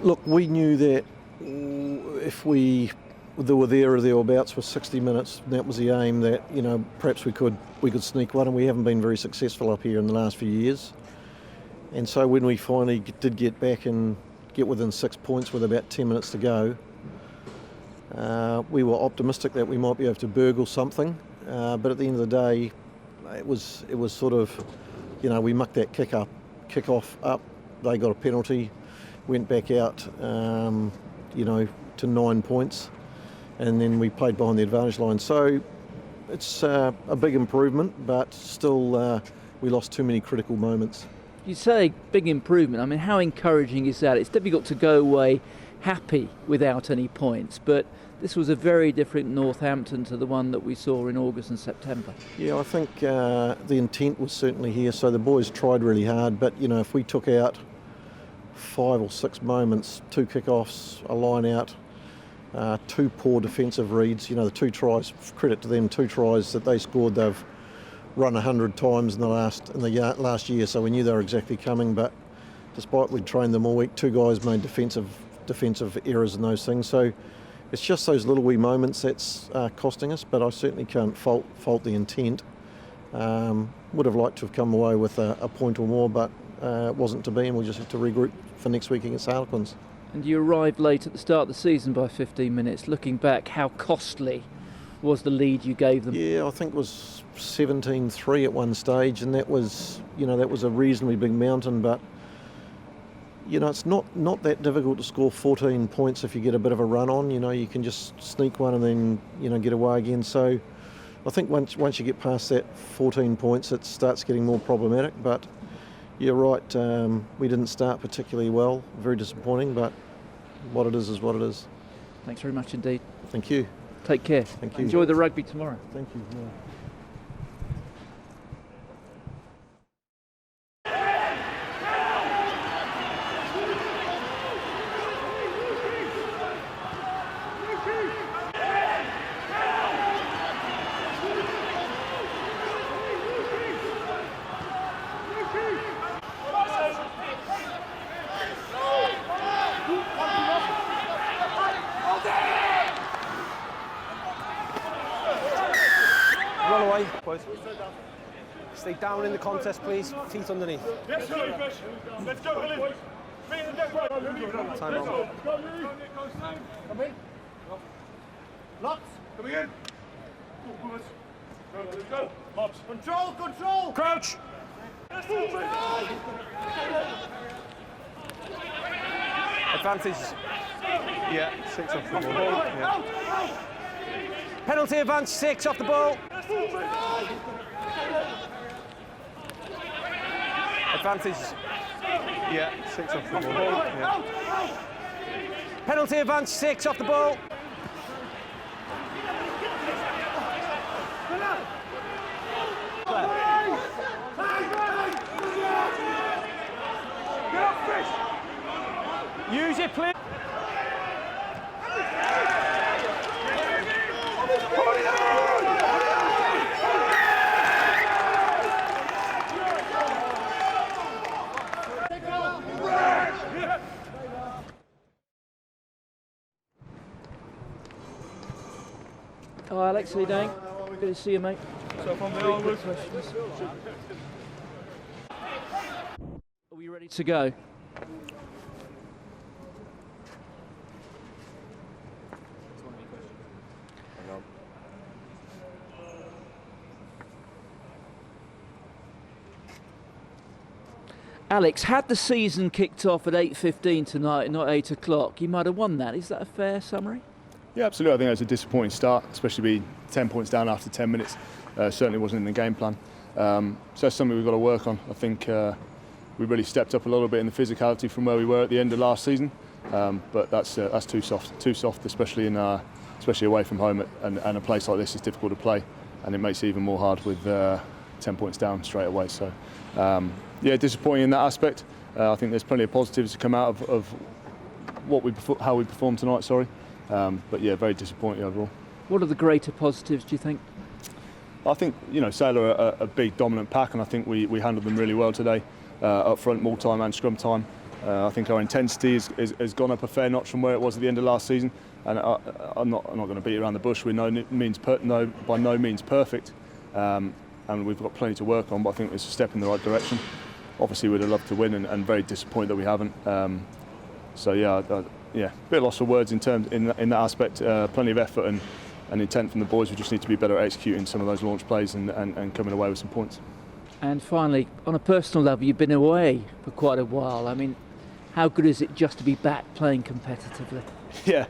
Look, we knew that if we were there or thereabouts for 60 minutes, that was the aim, that, you know, perhaps we could sneak one, and we haven't been very successful up here in the last few years. And so when we finally did get back and get within 6 points with about 10 minutes to go, we were optimistic that we might be able to burgle something, but at the end of the day, it was sort of, you know, we mucked that kick-off up, they got a penalty, went back out, you know, to 9 points, and then we played behind the advantage line. So it's a big improvement, but still we lost too many critical moments. You say big improvement. I mean, how encouraging is that? It's difficult to go away happy without any points, but this was a very different Northampton to the one that we saw in August and September. Yeah, I think the intent was certainly here, so the boys tried really hard, but, you know, if we took out 5 or 6 moments, 2 kick-offs, a line out, 2 poor defensive reads, you know, the 2 tries, credit to them, 2 tries that they scored, they've run 100 times in the last year, so we knew they were exactly coming, but despite we'd trained them all week, 2 guys made defensive errors and those things, so it's just those little wee moments that's costing us, but I certainly can't fault the intent. Would have liked to have come away with a point or more, but it wasn't to be, and we'll just have to regroup for next week against Harlequins. And you arrived late at the start of the season by 15 minutes. Looking back, how costly was the lead you gave them? Yeah, I think it was 17-3 at one stage, and that was, you know, that was a reasonably big mountain, but, you know, it's not that difficult to score 14 points if you get a bit of a run on. You know, you can just sneak one and then, you know, get away again. So I think once you get past that 14 points, it starts getting more problematic, but you're right, we didn't start particularly well, very disappointing, but what it is what it is. Thanks very much indeed. Thank you. Take care. Thank you. Enjoy the rugby tomorrow. Thank you. Yeah. Run away, boys. Stay down in the contest, please. Feet underneath. Let's go, Billy. Time on. Come in. Locks, coming in. Let's go. Mops. Control. Crouch. Advantage. Yeah, 6 off the ball. Yeah. Penalty advantage, 6 off the ball. Advantage. Yeah, 6 off the ball. Yeah. Penalty advantage, 6 off the ball. Use it, please. Oh, Alex, how you doing? Good to see you, mate. So from Three quick questions. Are we ready to go? Alex, had the season kicked off at 8:15 tonight, not 8 o'clock, you might have won that. Is that a fair summary? Yeah, absolutely. I think it was a disappointing start, especially being 10 points down after 10 minutes. Certainly wasn't in the game plan. So that's something we've got to work on. I think we really stepped up a little bit in the physicality from where we were at the end of last season. But that's too soft, especially away from home. And a place like this is difficult to play, and it makes it even more hard with 10 points down straight away. So yeah, disappointing in that aspect. I think there's plenty of positives to come out of how we performed tonight. But yeah, very disappointing overall. What are the greater positives, do you think? I think, Sale are a big dominant pack, and I think we handled them really well today, up front, maul time and scrum time. I think our intensity has gone up a fair notch from where it was at the end of last season, and I'm not going to beat around the bush. We're by no means perfect, and we've got plenty to work on. But I think it's a step in the right direction. Obviously, we'd have loved to win, and very disappointed that we haven't. So yeah, a bit lost for words in that aspect. Plenty of effort and intent from the boys. We just need to be better at executing some of those launch plays and coming away with some points. And finally, on a personal level, you've been away for quite a while. I mean, how good is it just to be back playing competitively? Yeah,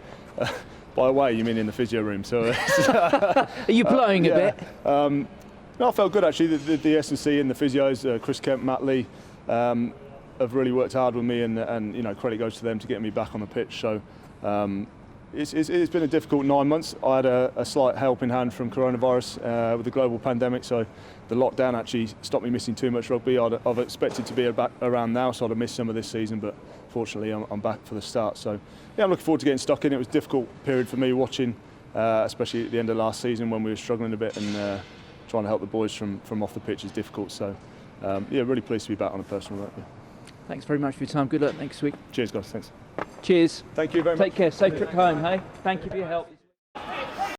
by away you mean in the physio room? So are you blowing a bit? No, I felt good actually. The S&C and the physios, Chris Kemp, Matt Lee, have really worked hard with me, and you know, credit goes to them to get me back on the pitch. So it's been a difficult 9 months. I had a slight helping hand from coronavirus with the global pandemic, so the lockdown actually stopped me missing too much rugby. I've expected to be back around now, so I'd have missed some of this season, but fortunately I'm back for the start. So yeah, I'm looking forward to getting stuck in. It was a difficult period for me watching, especially at the end of last season when we were struggling a bit, and trying to help the boys from off the pitch is difficult. So yeah, really pleased to be back on a personal note. Yeah. Thanks very much for your time. Good luck next week. Cheers, guys. Thanks. Cheers. Thank you very much. Take care. Safe trip home, hey? Thank you for your help.